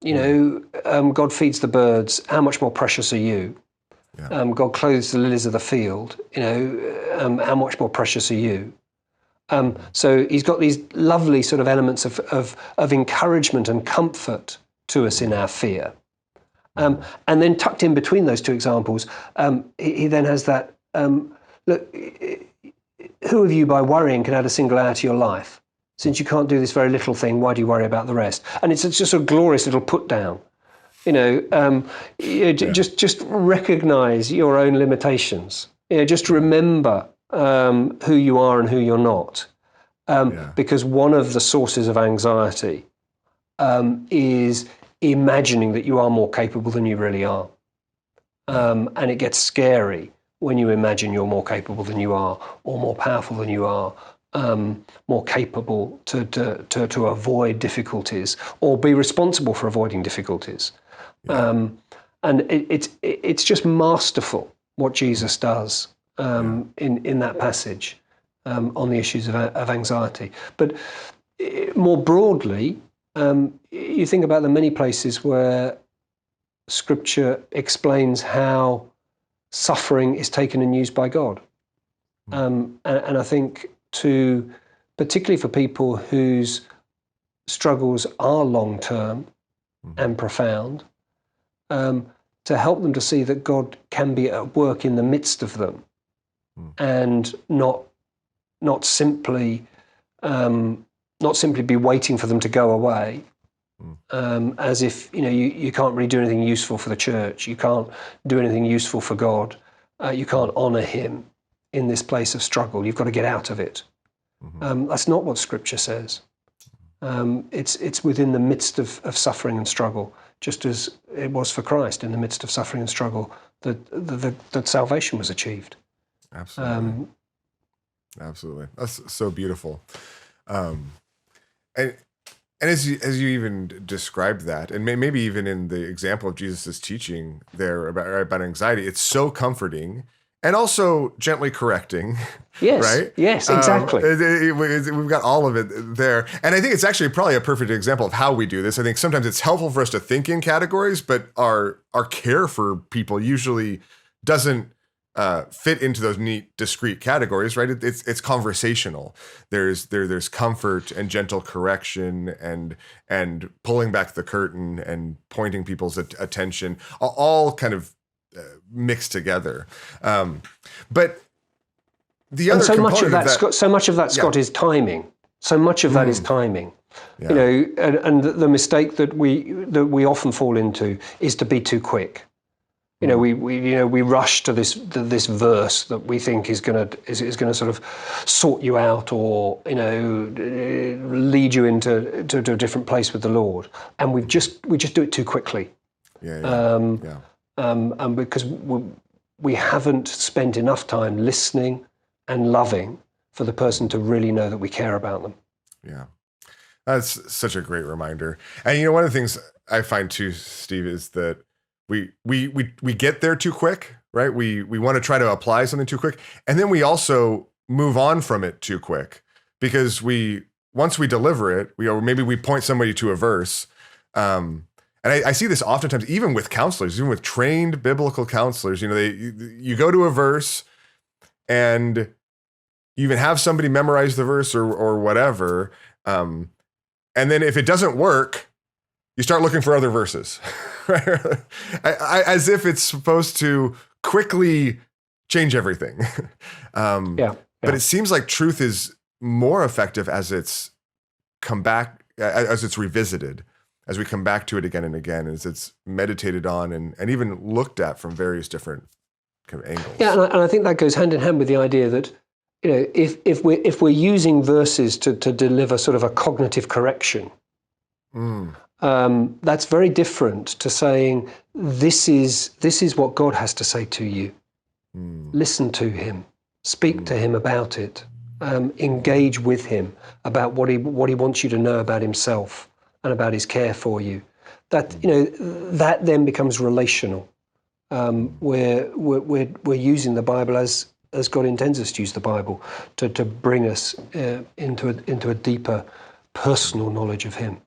God feeds the birds. How much more precious are you? Yeah. God clothes the lilies of the field. How much more precious are you? So he's got these lovely sort of elements of encouragement and comfort to us in our fear. And then tucked in between those two examples, he then has that, look, who of you by worrying can add a single hour to your life? Since you can't do this very little thing, why do you worry about the rest? And it's just a glorious little put down. Just recognize your own limitations. Just remember who you are and who you're not. Because one of the sources of anxiety is imagining that you are more capable than you really are. And it gets scary when you imagine you're more capable than you are, or more powerful than you are. More capable to avoid difficulties or be responsible for avoiding difficulties. And it's just masterful what Jesus does in that passage on the issues of anxiety. But more broadly, you think about the many places where Scripture explains how suffering is taken and used by God. And I think particularly for people whose struggles are long-term and profound, to help them to see that God can be at work in the midst of them, and not simply be waiting for them to go away, as if you can't really do anything useful for the church, you can't do anything useful for God, you can't honour Him in this place of struggle. You've got to get out of it. That's not what Scripture says. It's within the midst of suffering and struggle, just as it was for Christ in the midst of suffering and struggle that salvation was achieved. Absolutely. Absolutely. That's so beautiful. And as you even described that, and maybe even in the example of Jesus' teaching there about anxiety, it's so comforting and also gently correcting. Yes. Right? Yes, exactly. We've got all of it there. And I think it's actually probably a perfect example of how we do this. I think sometimes it's helpful for us to think in categories, but our care for people usually doesn't fit into those neat, discrete categories, right? It's conversational. There's comfort and gentle correction and pulling back the curtain and pointing people's attention, all kind of mixed together. But the other much of that, Scott, is timing. So much of that is timing. Yeah. You know, and the mistake that we often fall into is to be too quick. You know, we rush to this verse that we think is going to sort of sort you out, or lead you into a different place with the Lord, and we just do it too quickly. And because we haven't spent enough time listening and loving for the person to really know that we care about them. Yeah, that's such a great reminder. And one of the things I find too, Steve, is that we get there too quick, right? We want to try to apply something too quick, and then we also move on from it too quick, because once we deliver it, maybe we point somebody to a verse, and I see this oftentimes, even with counselors, even with trained biblical counselors. You go to a verse, and you even have somebody memorize the verse or whatever, and then if it doesn't work, you start looking for other verses. Right? As if it's supposed to quickly change everything. But it seems like truth is more effective as it's come back, as it's revisited, as we come back to it again and again, as it's meditated on and even looked at from various different kind of angles. Yeah, and I think that goes hand in hand with the idea that if we're using verses to deliver sort of a cognitive correction. That's very different to saying, this is what God has to say to you. Listen to him, speak to him about it, engage with him about what he wants you to know about himself and about his care for you. That that then becomes relational. We're using the Bible as God intends us to use the Bible, to bring us into a deeper personal knowledge of him.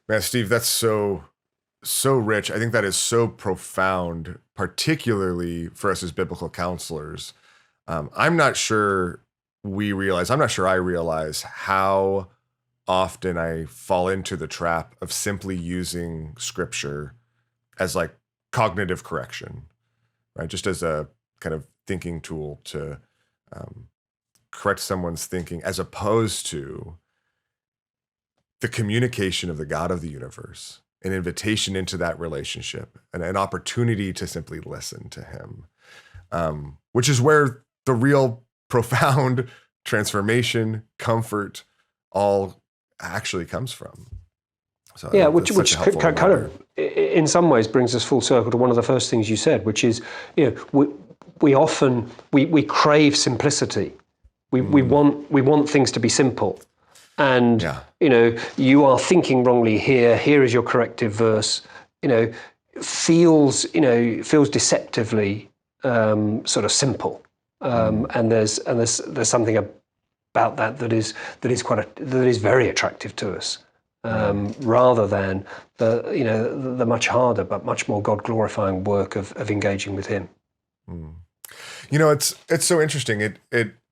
Man, Steve, that's so rich. I think that is so profound, particularly for us as biblical counselors. I'm not sure I realize how often I fall into the trap of simply using Scripture as like cognitive correction, right? Just as a kind of thinking tool to correct someone's thinking, as opposed to the communication of the God of the universe, an invitation into that relationship, and an opportunity to simply listen to him, which is where the real profound transformation, comfort, all actually comes from. So yeah, which kind of, in some ways, brings us full circle to one of the first things you said, which is, we often crave simplicity. We want things to be simple. And, you are thinking wrongly here. Here is your corrective verse. Feels deceptively sort of simple. And there's something about that is very attractive to us, rather than the much harder but much more God glorifying work of engaging with Him. It's so interesting.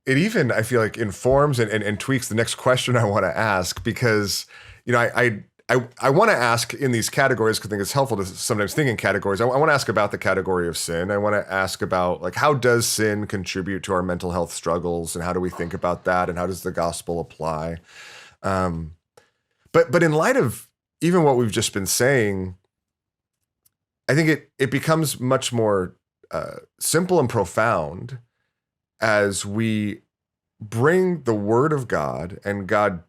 It even, I feel like, informs and tweaks the next question I want to ask, because I want to ask in these categories, because I think it's helpful to sometimes think in categories. I want to ask about the category of sin. I want to ask about, like, how does sin contribute to our mental health struggles, and how do we think about that, and how does the gospel apply? But in light of even what we've just been saying, I think it becomes much more simple and profound as we bring the Word of God and God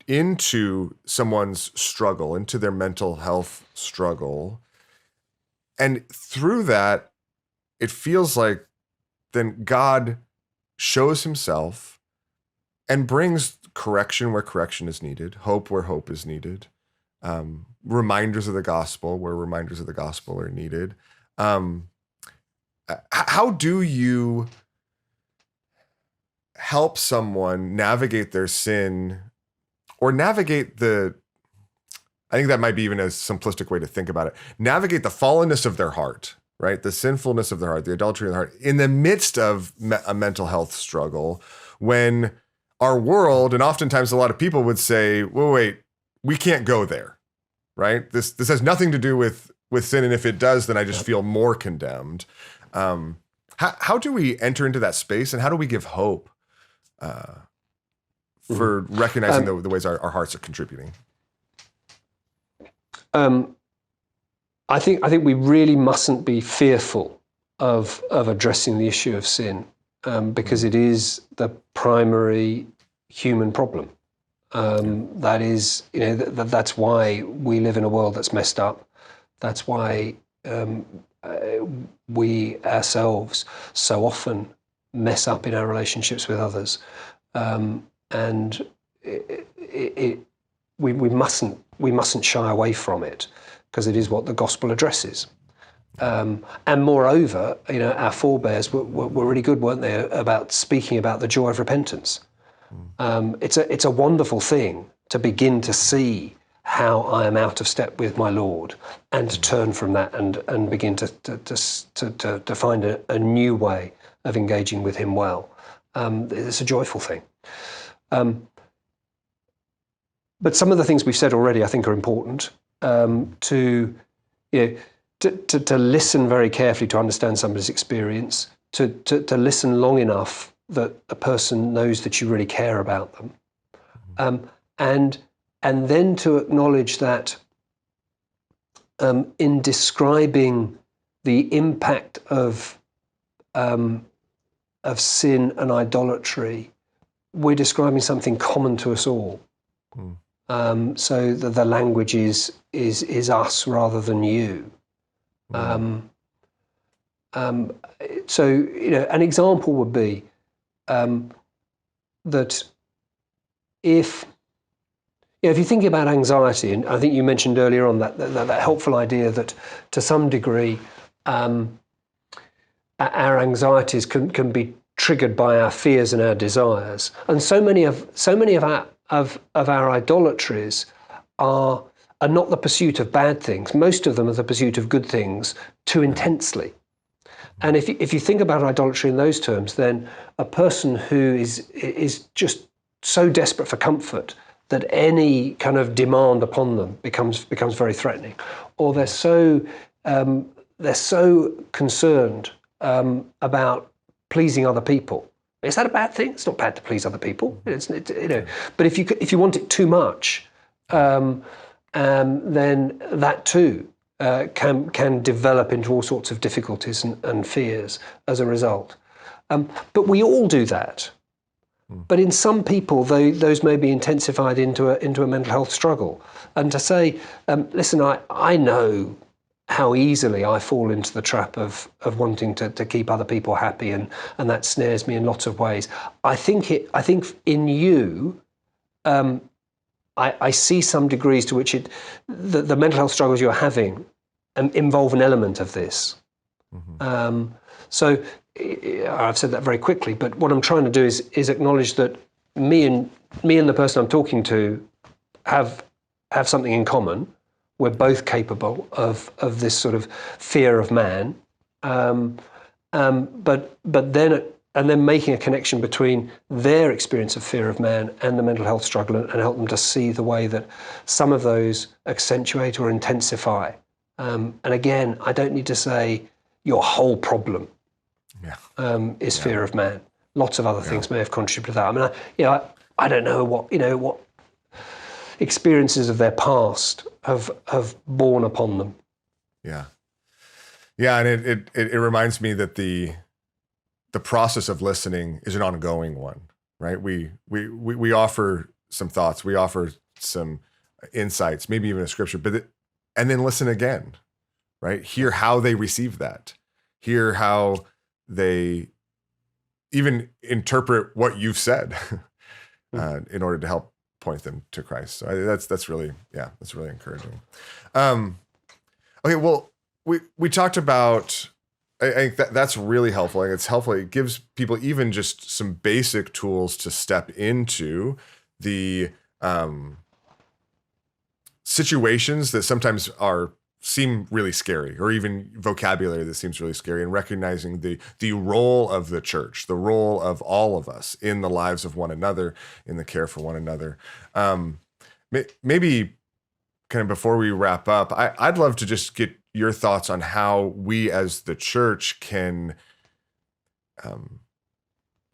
into someone's struggle, into their mental health struggle. And through that, it feels like then God shows himself and brings correction where correction is needed, hope where hope is needed, reminders of the gospel where reminders of the gospel are needed. How do you help someone navigate their sin or navigate I think that might be even a simplistic way to think about it, navigate the fallenness of their heart, right? The sinfulness of their heart, the adultery of their heart, in the midst of a mental health struggle, when our world, and oftentimes a lot of people would say, well, wait, we can't go there, right? This has nothing to do with sin, and if it does, then I just feel more condemned. How do we enter into that space, and how do we give hope for recognizing the ways our hearts are contributing? I think we really mustn't be fearful of addressing the issue of sin, because it is the primary human problem. That is, that's why we live in a world that's messed up. That's why we ourselves so often mess up in our relationships with others, and we mustn't shy away from it, because it is what the gospel addresses. And moreover, our forebears were really good, weren't they, about speaking about the joy of repentance. It's a wonderful thing to begin to see how I am out of step with my Lord, and to turn from that and begin to find a new way of engaging with him well. It's a joyful thing. But some of the things we've said already, I think, are important. To listen very carefully to understand somebody's experience, to listen long enough that a person knows that you really care about them, and then to acknowledge that in describing the impact of sin and idolatry, we're describing something common to us all. So that the language is us rather than you. So an example would be that if you think about anxiety, and I think you mentioned earlier on that helpful idea that to some degree our anxieties can be triggered by our fears and our desires, and so many of our idolatries are not the pursuit of bad things. Most of them are the pursuit of good things too intensely. And if you think about idolatry in those terms, then a person who is just so desperate for comfort that any kind of demand upon them becomes very threatening, or they're so concerned about pleasing other people. Is that a bad thing? It's not bad to please other people. But if you want it too much, then that too can develop into all sorts of difficulties and fears as a result. But we all do that. But in some people, those may be intensified into a mental health struggle. And to say, listen, I know how easily I fall into the trap of wanting to keep other people happy, and that snares me in lots of ways. I think in you, I see some degrees to which the mental health struggles you're having involve an element of this. So I've said that very quickly, but what I'm trying to do is acknowledge that me and the person I'm talking to have something in common. We're both capable of this sort of fear of man, but then making a connection between their experience of fear of man and the mental health struggle, and help them to see the way that some of those accentuate or intensify. And again, I don't need to say your whole problem is fear of man. Lots of other things may have contributed to that. I mean, I don't know what experiences of their past have borne upon them. Yeah, and it reminds me that the process of listening is an ongoing one, right? We offer some thoughts, we offer some insights, maybe even a scripture, and then listen again, right? Hear how they receive that. Hear how they even interpret what you've said in order to help point them to Christ. So that's really encouraging. Okay, well, we talked about. I think that's really helpful. I think it's helpful. It gives people even just some basic tools to step into the situations that sometimes seem really scary, or even vocabulary that seems really scary, and recognizing the role of the church, the role of all of us in the lives of one another, in the care for one another. Maybe kind of before we wrap up, I'd love to just get your thoughts on how we as the church can, I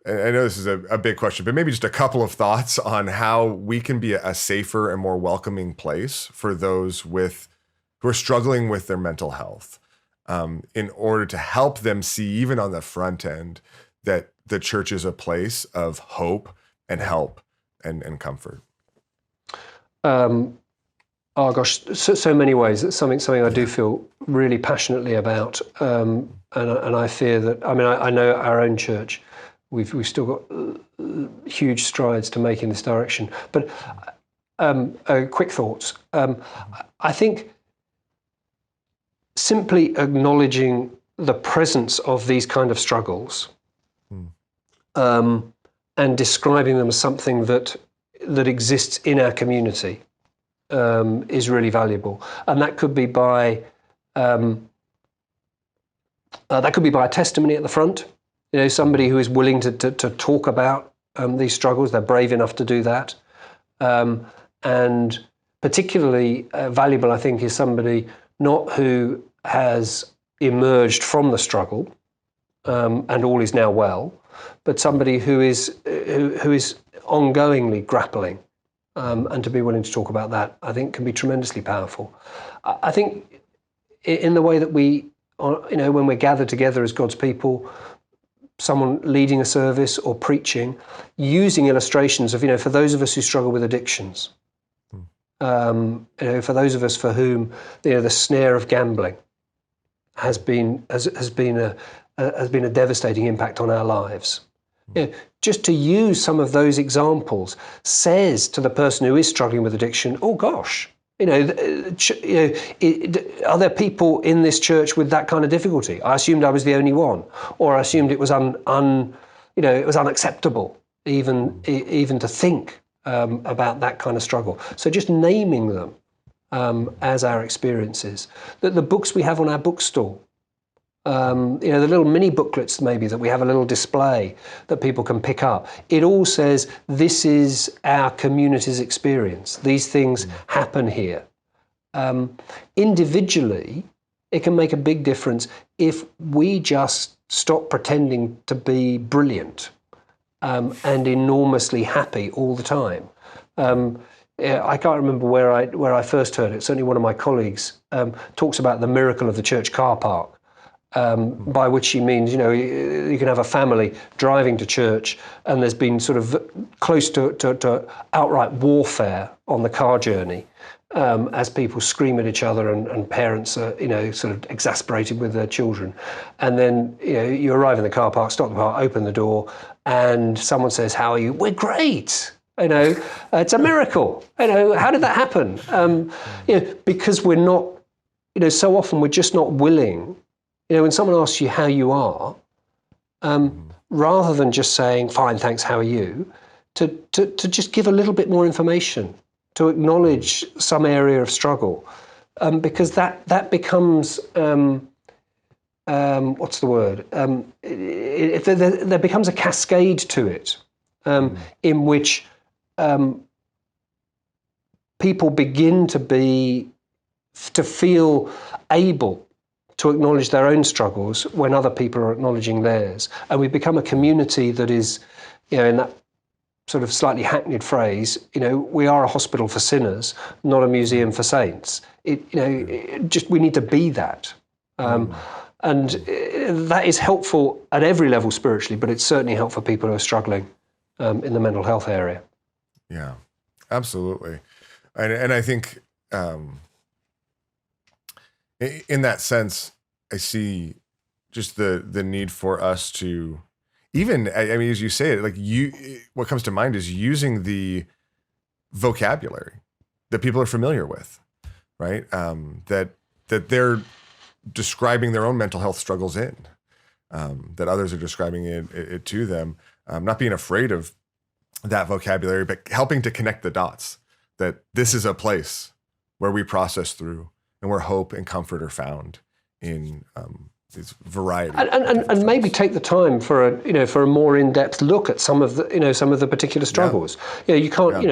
know this is a big question, but maybe just a couple of thoughts on how we can be a safer and more welcoming place for those who are struggling with their mental health, in order to help them see, even on the front end, that the church is a place of hope and help and comfort. Oh gosh, so many ways. It's something I do feel really passionately about, and I fear that. I mean, I know our own church, we've still got huge strides to make in this direction. But quick thoughts. I think simply acknowledging the presence of these kind of struggles, and describing them as something that exists in our community, is really valuable, and that could be by a testimony at the front. Somebody who is willing to talk about these struggles. They're brave enough to do that, and particularly valuable, I think, is somebody not who has emerged from the struggle and all is now well, but somebody who is ongoingly grappling. And to be willing to talk about that, I think, can be tremendously powerful. I think in the way that we, when we're gathered together as God's people, someone leading a service or preaching, using illustrations of, for those of us who struggle with addictions, for those of us for whom the snare of gambling has been a devastating impact on our lives. Just to use some of those examples says to the person who is struggling with addiction, oh gosh, are there people in this church with that kind of difficulty? I assumed I was the only one, or I assumed it was it was unacceptable even to think about that kind of struggle. So just naming them as our experiences. The books we have on our bookstall. The little mini booklets maybe that we have, a little display that people can pick up. It all says, this is our community's experience. These things happen here. Individually, it can make a big difference if we just stop pretending to be brilliant and enormously happy all the time. I can't remember where I first heard it. Certainly one of my colleagues talks about the miracle of the church car park. By which she means, you can have a family driving to church and there's been sort of close to outright warfare on the car journey, as people scream at each other and parents are, sort of exasperated with their children. And then, you arrive in the car park, stop the car, open the door, and someone says, how are you? We're great. It's a miracle. How did that happen? Because we're not, so often we're just not willing. When someone asks you how you are, rather than just saying, fine, thanks, how are you, to just give a little bit more information, to acknowledge some area of struggle, because that becomes, what's the word? There becomes a cascade to it, in which people begin to feel able to acknowledge their own struggles when other people are acknowledging theirs. And we become a community that is, in that sort of slightly hackneyed phrase, we are a hospital for sinners, not a museum for saints. We need to be that. that is helpful at every level spiritually, but it's certainly helpful for people who are struggling in the mental health area. Yeah, absolutely. And I think in that sense, I see just the need for us to even, I mean, as you say it, like what comes to mind is using the vocabulary that people are familiar with, right? That they're describing their own mental health struggles in, that others are describing it to them, not being afraid of that vocabulary, but helping to connect the dots, that this is a place where we process through and where hope and comfort are found in this variety. And maybe take the time for a more in-depth look at some of the particular struggles. Yeah. You can't,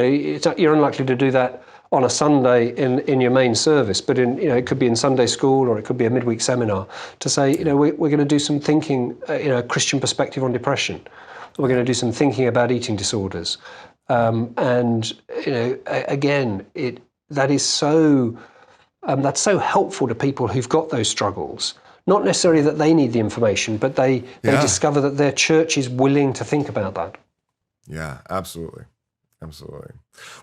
you're unlikely to do that on a Sunday in your main service, but it could be in Sunday school, or it could be a midweek seminar, to say, we're going to do some thinking, a Christian perspective on depression. We're going to do some thinking about eating disorders, and again, that is so that's so helpful to people who've got those struggles. Not necessarily that they need the information, but they discover that their church is willing to think about that. Yeah, absolutely.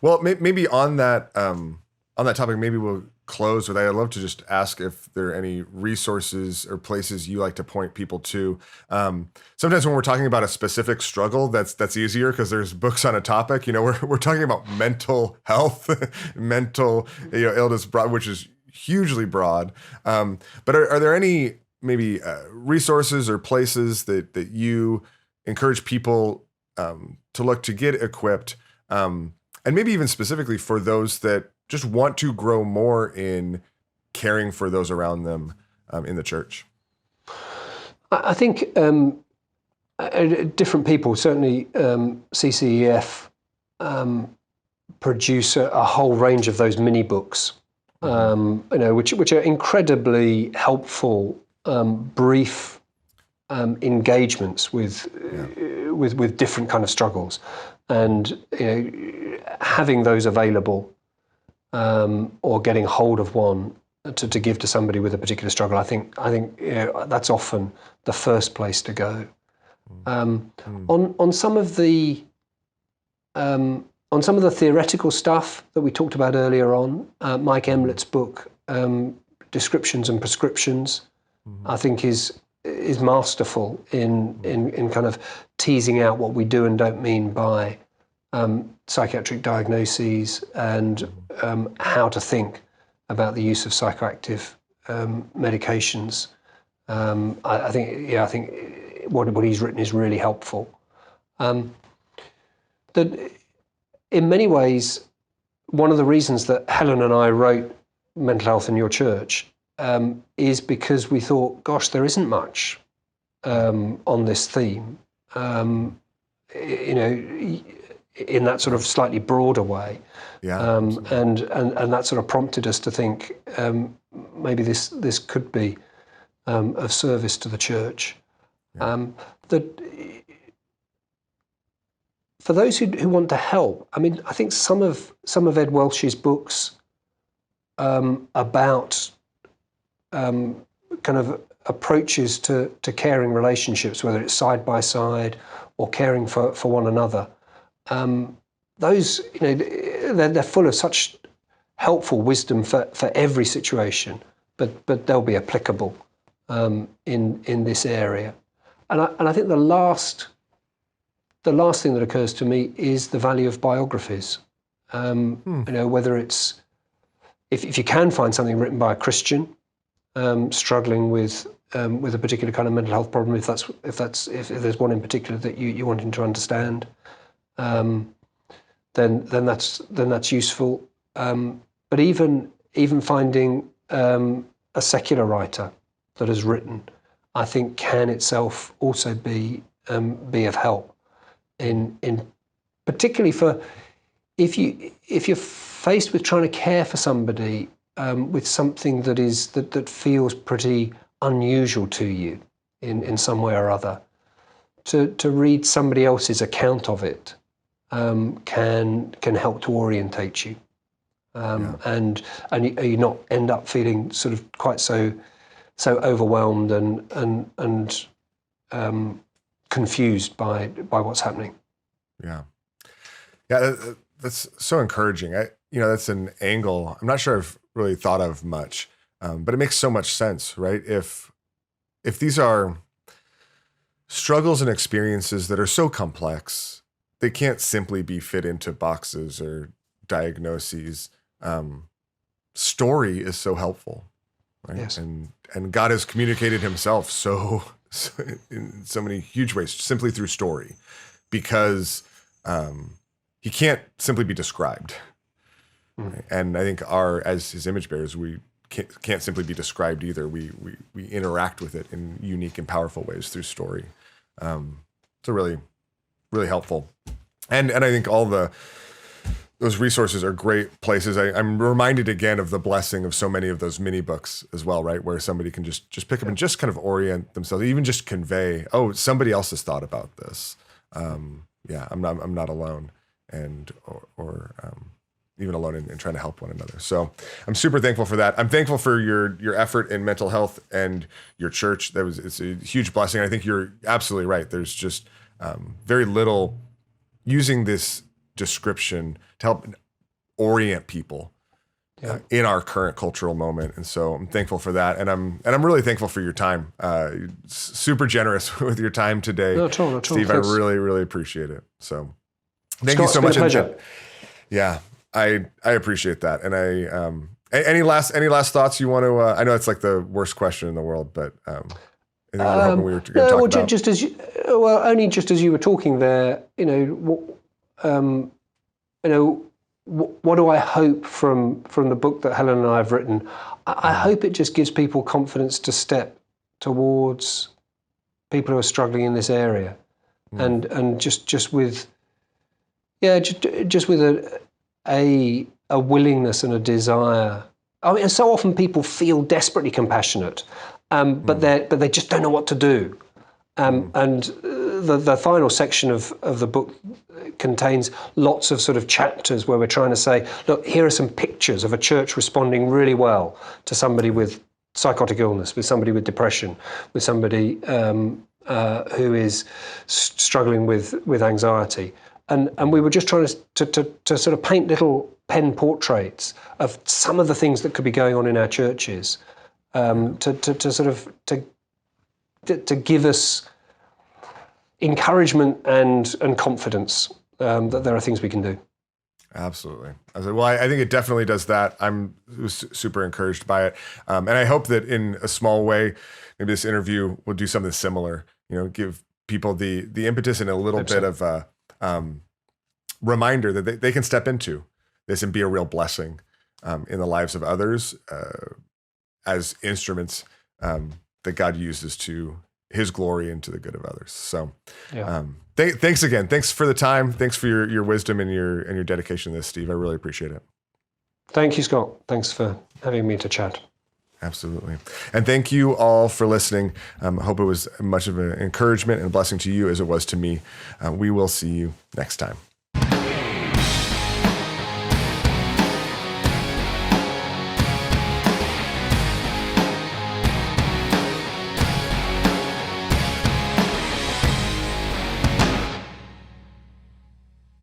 Well, maybe on that topic, maybe we'll close with that. I'd love to just ask if there are any resources or places you like to point people to. Sometimes when we're talking about a specific struggle, that's easier because there's books on a topic. We're talking about mental health, mental illness, which is hugely broad. But are there any maybe resources or places that you encourage people to look to get equipped? And maybe even specifically for those that just want to grow more in caring for those around them in the church? I think different people, certainly CCEF, produce a whole range of those mini books, which are incredibly helpful, brief engagements with different kind of struggles, and having those available, or getting hold of one to give to somebody with a particular struggle. I think that's often the first place to go. On some of the theoretical stuff that we talked about earlier on, Mike Emlett's book, Descriptions and Prescriptions, I think is masterful in kind of teasing out what we do and don't mean by psychiatric diagnoses, and how to think about the use of psychoactive medications. I think what he's written is really helpful. That in many ways, one of the reasons that Helen and I wrote Mental Health in Your Church is because we thought, gosh, there isn't much on this theme. In that sort of slightly broader way, and that sort of prompted us to think maybe this could be of service to the church. That for those who want to help, I mean, I think some of Ed Welsh's books about kind of approaches to caring relationships, whether it's side by side or caring for one another. Those, they're full of such helpful wisdom for every situation, but they'll be applicable in this area. And I think the last thing that occurs to me is the value of biographies. Whether it's if you can find something written by a Christian struggling with a particular kind of mental health problem, if there's one in particular that you want him to understand. Then that's useful. But even finding a secular writer that has written, I think, can itself also be of help. In particularly for if you're faced with trying to care for somebody with something that feels pretty unusual to you in some way or other, to read somebody else's account of it can help to orientate you, and you not end up feeling sort of quite so so overwhelmed and confused by what's happening. Yeah. Yeah, that's so encouraging. That's an angle I'm not sure I've really thought of much, but it makes so much sense, right? If these are struggles and experiences that are so complex, they can't simply be fit into boxes or diagnoses. Story is so helpful, right? Yes. And God has communicated himself so in so many huge ways, simply through story, because he can't simply be described. Right? And I think as his image bearers, we can't simply be described either. We interact with it in unique and powerful ways through story. So really, really helpful. And I think those resources are great places. I'm reminded again of the blessing of so many of those mini books as well, right? Where somebody can just pick up and just kind of orient themselves, even just convey, oh, somebody else has thought about this. I'm not alone, and or even alone in trying to help one another. So I'm super thankful for that. I'm thankful for your effort in mental health and your church. It's a huge blessing. I think you're absolutely right. There's just very little using this description to help orient people in our current cultural moment. And so I'm thankful for that. And I'm really thankful for your time. Super generous with your time today. Not at all, Steve. Thanks. I really, really appreciate it. So thank Scott, you so it's been much. a pleasure. Yeah, I appreciate that. And any last thoughts you want to, I know it's like the worst question in the world, but anything you were hoping we were going to talk about? Just as only just as you were talking there, what do I hope from the book that Helen and I have written? I hope it just gives people confidence to step towards people who are struggling in this area, and just with a willingness and a desire. I mean, so often people feel desperately compassionate, but they just don't know what to do. And the final section of the book contains lots of sort of chapters where we're trying to say, look, here are some pictures of a church responding really well to somebody with psychotic illness, with somebody with depression, with somebody who is struggling with anxiety. And we were just trying to sort of paint little pen portraits of some of the things that could be going on in our churches, to give us encouragement and confidence that there are things we can do. Absolutely. I said, well, I think it definitely does that. I'm super encouraged by it. And I hope that in a small way, maybe this interview will do something similar, give people the impetus and a little bit of a reminder that they can step into this and be a real blessing in the lives of others as instruments that God uses to his glory and to the good of others. So thanks again. Thanks for the time. Thanks for your wisdom and your dedication to this, Steve. I really appreciate it. Thank you, Scott. Thanks for having me to chat. Absolutely. And thank you all for listening. I hope it was much of an encouragement and blessing to you as it was to me. We will see you next time.